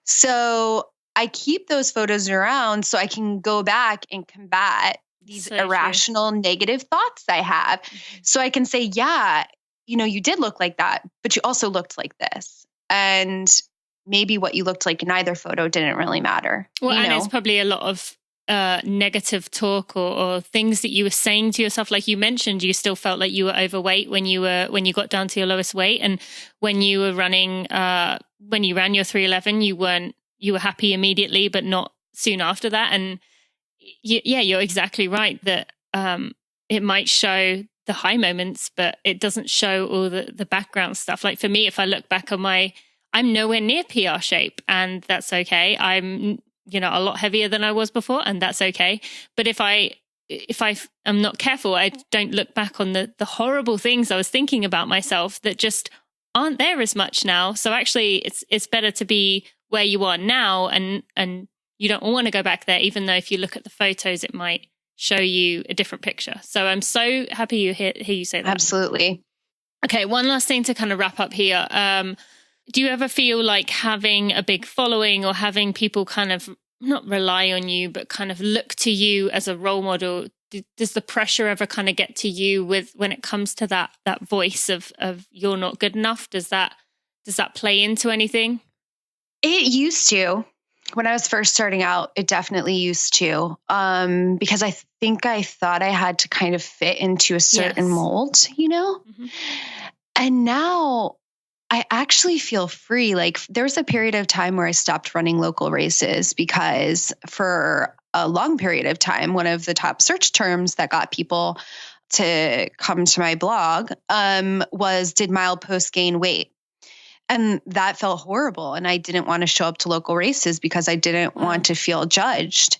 So I keep those photos around so I can go back and combat these So true. irrational negative thoughts I have. So I can say, yeah, you did look like that, but you also looked like this. And maybe what you looked like in either photo didn't really matter. Well, and it's probably a lot of negative talk or things that you were saying to yourself. Like you mentioned, you still felt like you were overweight when you got down to your lowest weight, and when you were running, when you ran your 311, you were happy immediately, but not soon after that. And you're exactly right that it might show the high moments, but it doesn't show all the background stuff. Like for me, if I look back on I'm nowhere near PR shape, and that's okay. I'm a lot heavier than I was before, and that's okay. But if I am not careful, I don't look back on the horrible things I was thinking about myself that just aren't there as much now. So actually it's better to be where you are now, and you don't want to go back there, even though if you look at the photos, it might show you a different picture. So I'm so happy you hear you say that. Absolutely. Okay, one last thing to kind of wrap up here. Do you ever feel like having a big following or having people kind of not rely on you, but kind of look to you as a role model? Does the pressure ever kind of get to you when it comes to that voice of you're not good enough? Does that play into anything? It used to. When I was first starting out, it definitely used to, because I think I thought I had to kind of fit into a certain mold, Mm-hmm. And now I actually feel free. Like there was a period of time where I stopped running local races because for a long period of time, one of the top search terms that got people to come to my blog was, did milepost gain weight? And that felt horrible. And I didn't want to show up to local races because I didn't want to feel judged.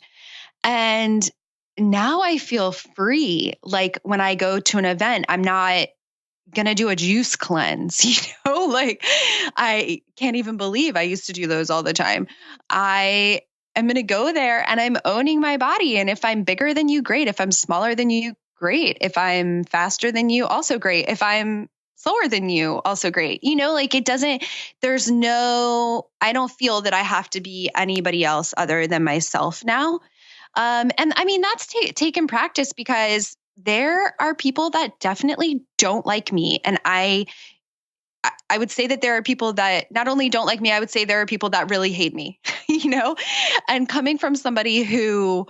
And now I feel free. Like when I go to an event, I'm not going to do a juice cleanse, like I can't even believe I used to do those all the time. I am going to go there and I'm owning my body. And if I'm bigger than you, great. If I'm smaller than you, great. If I'm faster than you, also great. If I'm slower than you, also great. Like I don't feel that I have to be anybody else other than myself now. And I mean, that's taken practice because there are people that definitely don't like me. And I would say that there are people that not only don't like me, I would say there are people that really hate me, and coming from somebody who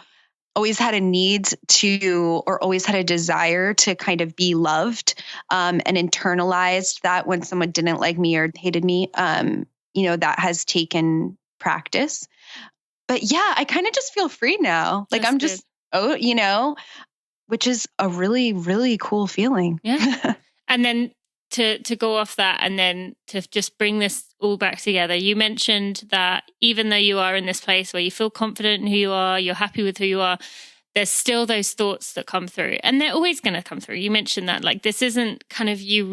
always had a need to, or always had a desire to kind of be loved, and internalized that when someone didn't like me or hated me, that has taken practice. But yeah, I kind of just feel free now. Like That's I'm good. just, which is a really, really cool feeling. Yeah. And then to go off that and then to just bring this all back together, you mentioned that even though you are in this place where you feel confident in who you are, you're happy with who you are, there's still those thoughts that come through, and they're always going to come through. You mentioned that, like, this isn't kind of you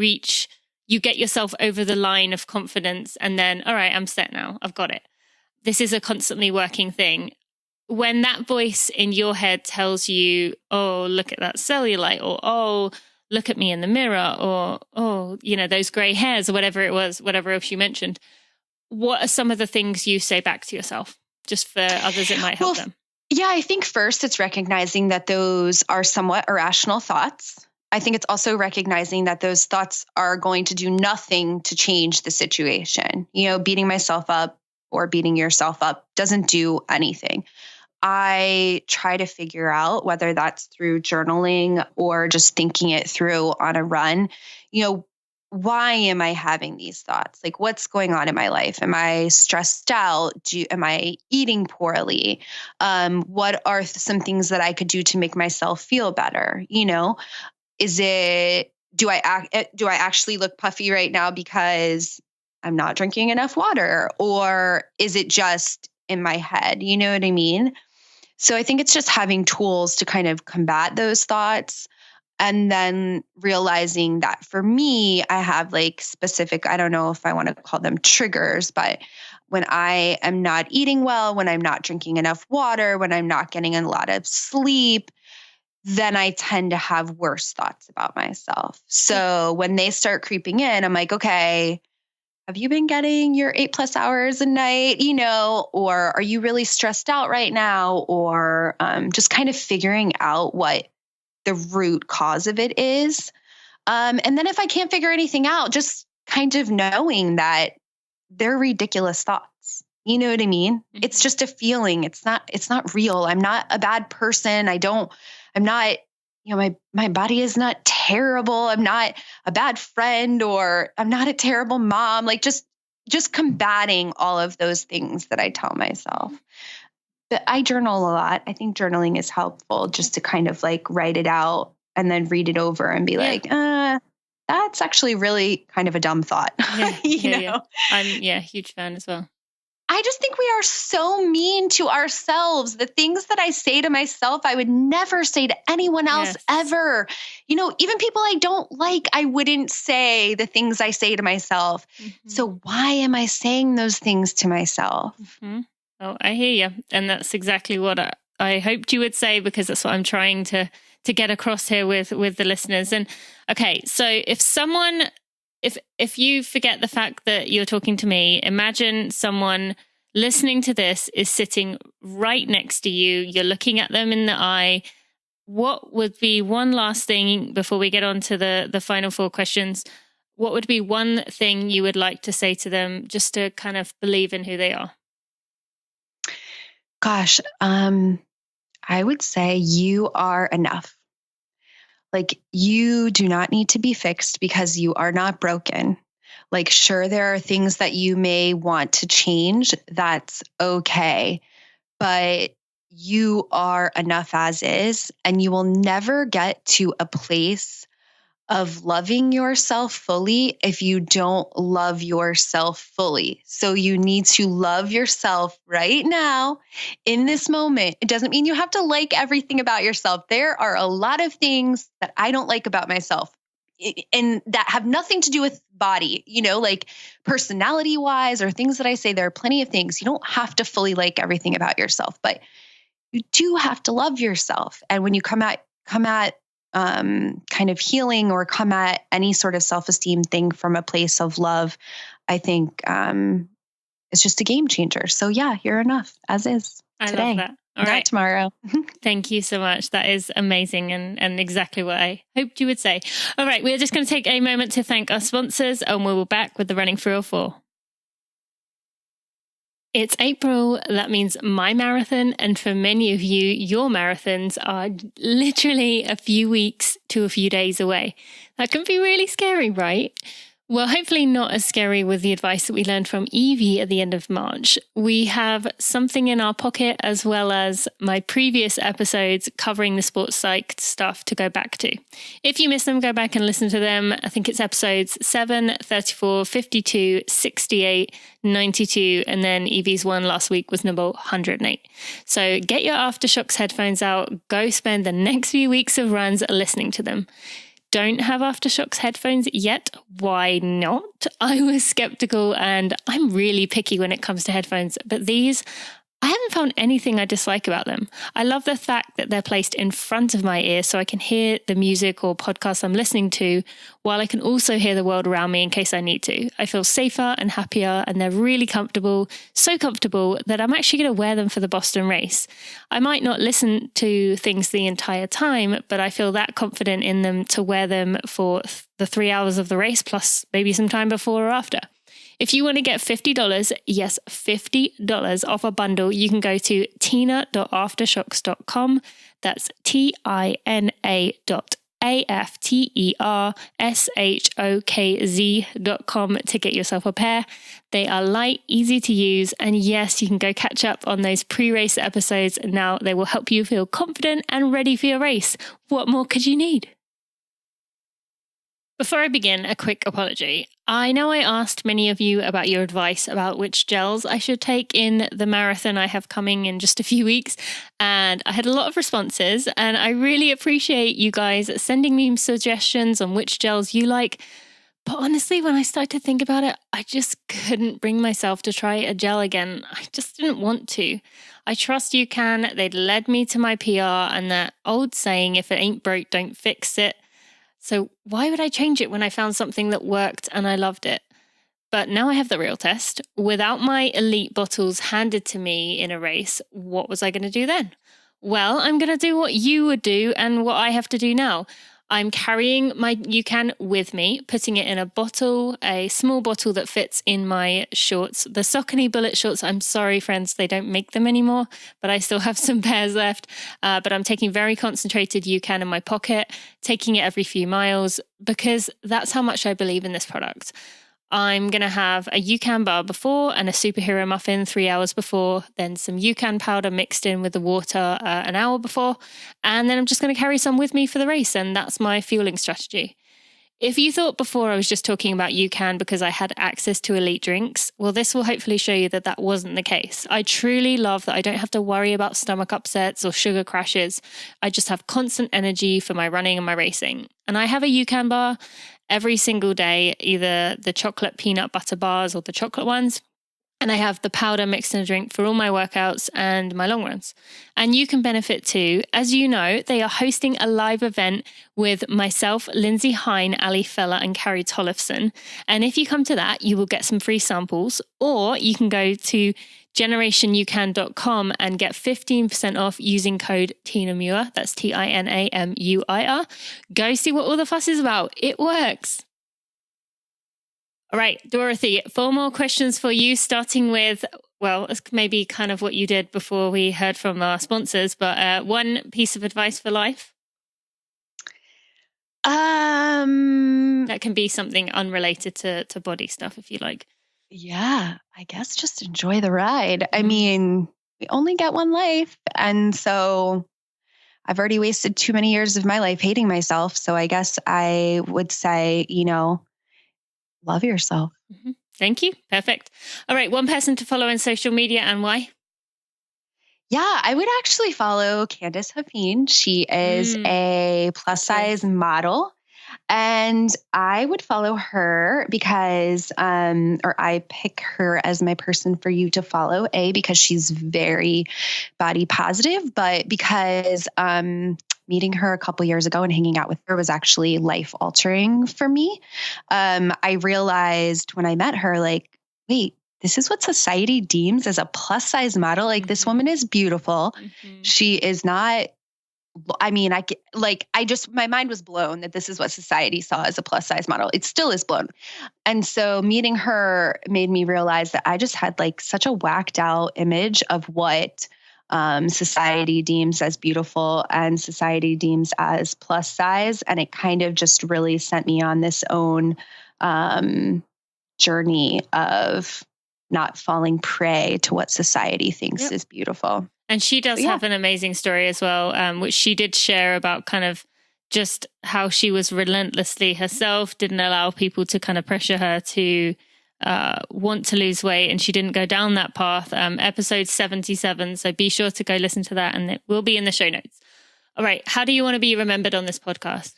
get yourself over the line of confidence and then, all right, I'm set now, I've got it. This is a constantly working thing. When that voice in your head tells you, oh, look at that cellulite, or, oh, look at me in the mirror, or, oh, those gray hairs, or whatever it was, whatever else you mentioned, what are some of the things you say back to yourself? Just for others, it might help them. Yeah, I think first it's recognizing that those are somewhat irrational thoughts. I think it's also recognizing that those thoughts are going to do nothing to change the situation. Beating myself up or beating yourself up doesn't do anything. I try to figure out whether that's through journaling or just thinking it through on a run, why am I having these thoughts? Like, what's going on in my life? Am I stressed out? Am I eating poorly? What are some things that I could do to make myself feel better? Is it, do I actually look puffy right now because I'm not drinking enough water? Or is it just in my head? You know what I mean? So I think it's just having tools to kind of combat those thoughts. And then realizing that for me, I have like specific, I don't know if I want to call them triggers, but when I am not eating well, when I'm not drinking enough water, when I'm not getting a lot of sleep, then I tend to have worse thoughts about myself. So when they start creeping in, I'm like, okay, have you been getting your 8+ hours a night, or are you really stressed out right now? Or just kind of figuring out what the root cause of it is. And then if I can't figure anything out, just kind of knowing that they're ridiculous thoughts. You know what I mean? Mm-hmm. It's just a feeling. It's not real. I'm not a bad person. I'm not, my body is not terrible. I'm not a bad friend, or I'm not a terrible mom. Like just combating all of those things that I tell myself. But I journal a lot. I think journaling is helpful just to kind of like write it out and then read it over and be like, that's actually really kind of a dumb thought. Yeah. I'm huge fan as well. I just think we are so mean to ourselves. The things that I say to myself, I would never say to anyone else ever. Even people I don't like, I wouldn't say the things I say to myself. Mm-hmm. So why am I saying those things to myself? Mm-hmm. Oh, I hear you. And that's exactly what I hoped you would say, because that's what I'm trying to get across here with the listeners. And okay, so if you forget the fact that you're talking to me, imagine someone listening to this is sitting right next to you. You're looking at them in the eye. What would be one last thing before we get on to the final 4 questions? What would be one thing you would like to say to them just to kind of believe in who they are? Gosh, I would say you are enough. Like, you do not need to be fixed because you are not broken. Like, sure, there are things that you may want to change. That's okay. But you are enough as is, and you will never get to a place of loving yourself fully if you don't love yourself fully. So you need to love yourself right now in this moment. It doesn't mean you have to like everything about yourself. There are a lot of things that I don't like about myself, and that have nothing to do with body, like personality wise or things that I say. There are plenty of things. You don't have to fully like everything about yourself, but you do have to love yourself. And when you come at kind of healing or come at any sort of self-esteem thing from a place of love, I think it's just a game changer. So yeah, you're enough as is today. I love that. All right. Not tomorrow. Thank you so much. That is amazing and exactly what I hoped you would say. All right, we're just going to take a moment to thank our sponsors, and we'll be back with the Running 304. It's April. That means my marathon. And for many of you, your marathons are literally a few weeks to a few days away. That can be really scary, right? Well, hopefully not as scary with the advice that we learned from Evie at the end of March. We have something in our pocket, as well as my previous episodes covering the sports psych stuff to go back to. If you missed them, go back and listen to them. I think it's episodes 7, 34, 52, 68, 92, and then Evie's one last week was number 108. So get your Aftershocks headphones out, go spend the next few weeks of runs listening to them. Don't have Aftershocks headphones yet? Why not? I was skeptical, and I'm really picky when it comes to headphones, but these, I haven't found anything I dislike about them. I love the fact that they're placed in front of my ear so I can hear the music or podcast I'm listening to, while I can also hear the world around me in case I need to. I feel safer and happier, and they're really comfortable, so comfortable that I'm actually going to wear them for the Boston race. I might not listen to things the entire time, but I feel that confident in them to wear them for the 3 hours of the race, plus maybe some time before or after. If you want to get $50, yes, $50 off a bundle, you can go to tina.aftershocks.com. That's TINA.AFTERSHOCKS.com. AFTERSHOKZ.com to get yourself a pair. They are light, easy to use, and yes, you can go catch up on those pre-race episodes now. They will help you feel confident and ready for your race. What more could you need? Before I begin, a quick apology. I know I asked many of you about your advice about which gels I should take in the marathon I have coming in just a few weeks, and I had a lot of responses, and I really appreciate you guys sending me suggestions on which gels you like. But honestly, when I started to think about it, I just couldn't bring myself to try a gel again. I just didn't want to. I trust you can. They'd led me to my PR and that old saying, if it ain't broke, don't fix it. So why would I change it when I found something that worked and I loved it? But now I have the real test. Without my elite bottles handed to me in a race, what was I going to do then? Well, I'm going to do what you would do and what I have to do now. I'm carrying my UCAN with me, putting it in a bottle, a small bottle that fits in my shorts. The Saucony Bullet shorts, I'm sorry, friends, they don't make them anymore, but I still have some pairs left. But I'm taking very concentrated UCAN in my pocket, taking it every few miles, because that's how much I believe in this product. I'm going to have a UCAN bar before and a superhero muffin 3 hours before, then some UCAN powder mixed in with the water an hour before, and then I'm just going to carry some with me for the race, and that's my fueling strategy. If you thought before I was just talking about UCAN because I had access to elite drinks, well, this will hopefully show you that that wasn't the case. I truly love that I don't have to worry about stomach upsets or sugar crashes. I just have constant energy for my running and my racing. And I have a UCAN bar every single day, either the chocolate peanut butter bars or the chocolate ones. And I have the powder mixed in a drink for all my workouts and my long runs. And you can benefit too. As you know, they are hosting a live event with myself, Lindsay Hine, Ali Feller, and Carrie Tollefson. And if you come to that, you will get some free samples, or you can go to generationyoucan.com and get 15% off using code TINAMUIR. That's TINAMUIR. Go see what all the fuss is about. It works. All right, Dorothy, 4 more questions for you, starting with, well, it's maybe kind of what you did before we heard from our sponsors, but one piece of advice for life? That can be something unrelated to body stuff, if you like. Yeah, I guess just enjoy the ride. I mean, we only get one life. And so I've already wasted too many years of my life hating myself. So I guess I would say, love yourself. Mm-hmm. Thank you. Perfect. All right. One person to follow on social media and why? Yeah, I would actually follow Candace Hafeen. She is a plus size model. And I would follow her because, or I pick her as my person for you to follow, because she's very body positive, but because, meeting her a couple years ago and hanging out with her was actually life altering for me. I realized when I met her, like, wait, this is what society deems as a plus size model. Like, this woman is beautiful. Mm-hmm. She is not, I mean, my mind was blown that this is what society saw as a plus size model. It still is blown. And so meeting her made me realize that I just had like such a whacked out image of what society deems as beautiful and society deems as plus size. And it kind of just really sent me on this own journey of not falling prey to what society thinks is beautiful. And she does have an amazing story as well, which she did share about kind of just how she was relentlessly herself, didn't allow people to kind of pressure her to want to lose weight, and she didn't go down that path. Episode 77. So be sure to go listen to that, and it will be in the show notes. All right. How do you want to be remembered on this podcast?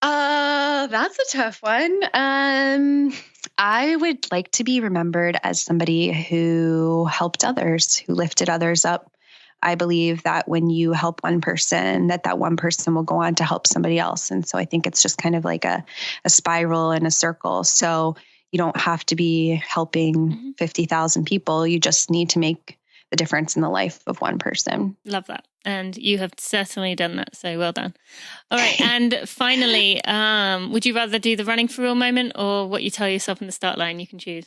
That's a tough one. I would like to be remembered as somebody who helped others, who lifted others up. I believe that when you help one person, that one person will go on to help somebody else. And so I think it's just kind of like a spiral and a circle. So you don't have to be helping 50,000 people. You just need to make the difference in the life of one person. Love that. And you have certainly done that. So well done. All right. And finally, would you rather do the running for real moment or what you tell yourself in the start line? You can choose.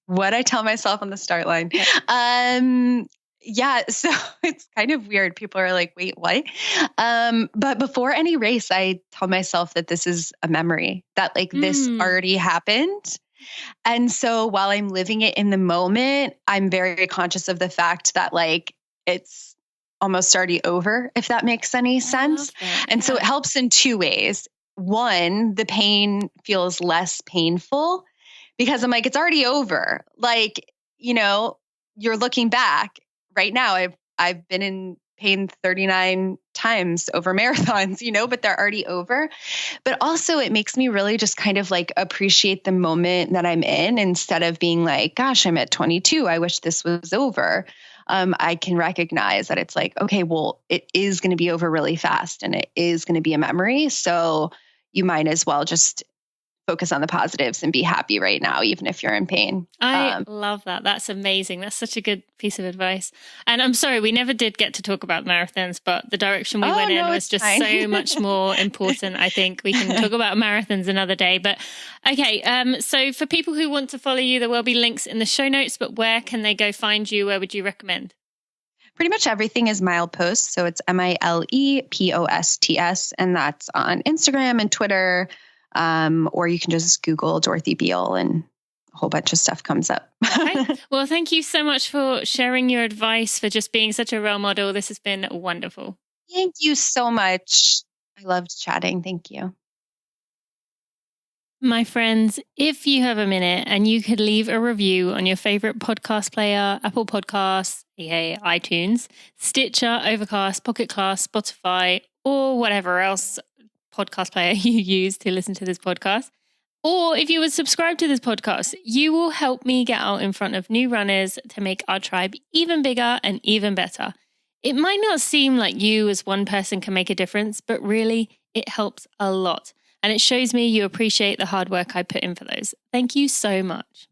What I tell myself on the start line. Yeah, so it's kind of weird. People are like, wait, what? But before any race, I tell myself that this is a memory, that like this already happened. And so while I'm living it in the moment, I'm very conscious of the fact that like it's almost already over, if that makes any sense. And so it helps in two ways. One, the pain feels less painful because I'm like, it's already over. Like, you're looking back right now. I've been in pain 39 times over marathons, but they're already over. But also it makes me really just kind of like appreciate the moment that I'm in instead of being like, gosh, I'm at 22. I wish this was over. I can recognize that it's like, okay, well, it is going to be over really fast and it is going to be a memory. So you might as well just focus on the positives and be happy right now, even if you're in pain. I love that. That's amazing. That's such a good piece of advice. And I'm sorry, we never did get to talk about marathons, but the direction we went in was just so much more important. I think we can talk about marathons another day. But okay, so for people who want to follow you, there will be links in the show notes, but where can they go find you? Where would you recommend? Pretty much everything is Mileposts. So it's MILEPOSTS, and that's on Instagram and Twitter. Or you can just Google Dorothy Beal and a whole bunch of stuff comes up. Okay. Well, thank you so much for sharing your advice, for just being such a role model. This has been wonderful. Thank you so much. I loved chatting. Thank you. My friends, if you have a minute and you could leave a review on your favorite podcast player, Apple Podcasts, iTunes, Stitcher, Overcast, Pocket Cast, Spotify, or whatever else podcast player you use to listen to this podcast, or if you would subscribe to this podcast, you will help me get out in front of new runners to make our tribe even bigger and even better. It might not seem like you as one person can make a difference, but really it helps a lot. And it shows me you appreciate the hard work I put in for those. Thank you so much.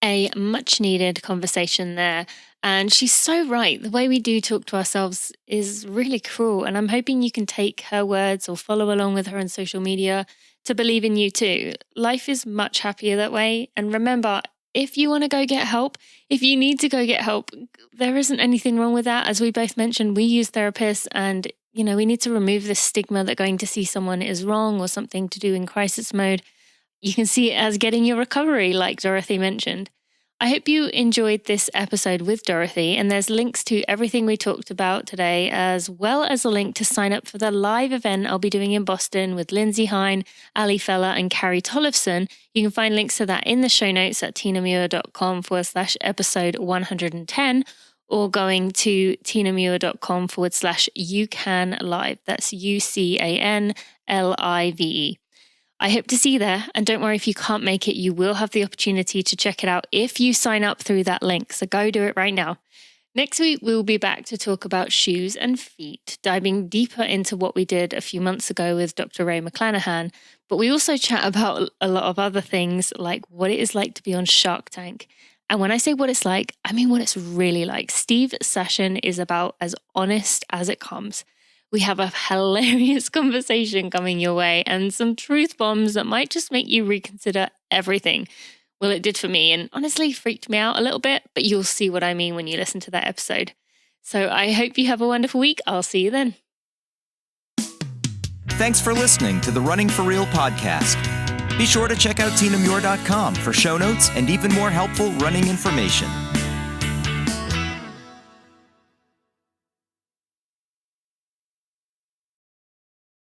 A much needed conversation there. And she's so right. The way we do talk to ourselves is really cruel. And I'm hoping you can take her words or follow along with her on social media to believe in you too. Life is much happier that way. And remember, if you want to go get help, if you need to go get help, there isn't anything wrong with that. As we both mentioned, we use therapists and, we need to remove the stigma that going to see someone is wrong or something to do in crisis mode. You can see it as getting your recovery, like Dorothy mentioned. I hope you enjoyed this episode with Dorothy, and there's links to everything we talked about today, as well as a link to sign up for the live event I'll be doing in Boston with Lindsay Hine, Ali Feller, and Carrie Tollefson. You can find links to that in the show notes at tinamuir.com/episode 110, or going to tinamuir.com/youcanlive. That's UCANLIVE. I hope to see you there. And don't worry if you can't make it, you will have the opportunity to check it out if you sign up through that link. So go do it right now. Next week, we'll be back to talk about shoes and feet, diving deeper into what we did a few months ago with Dr. Ray McClanahan. But we also chat about a lot of other things, like what it is like to be on Shark Tank. And when I say what it's like, I mean what it's really like. Steve's session is about as honest as it comes. We have a hilarious conversation coming your way and some truth bombs that might just make you reconsider everything. Well, it did for me and honestly freaked me out a little bit, but you'll see what I mean when you listen to that episode. So I hope you have a wonderful week. I'll see you then. Thanks for listening to the Running for Real podcast. Be sure to check out tinamuir.com for show notes and even more helpful running information.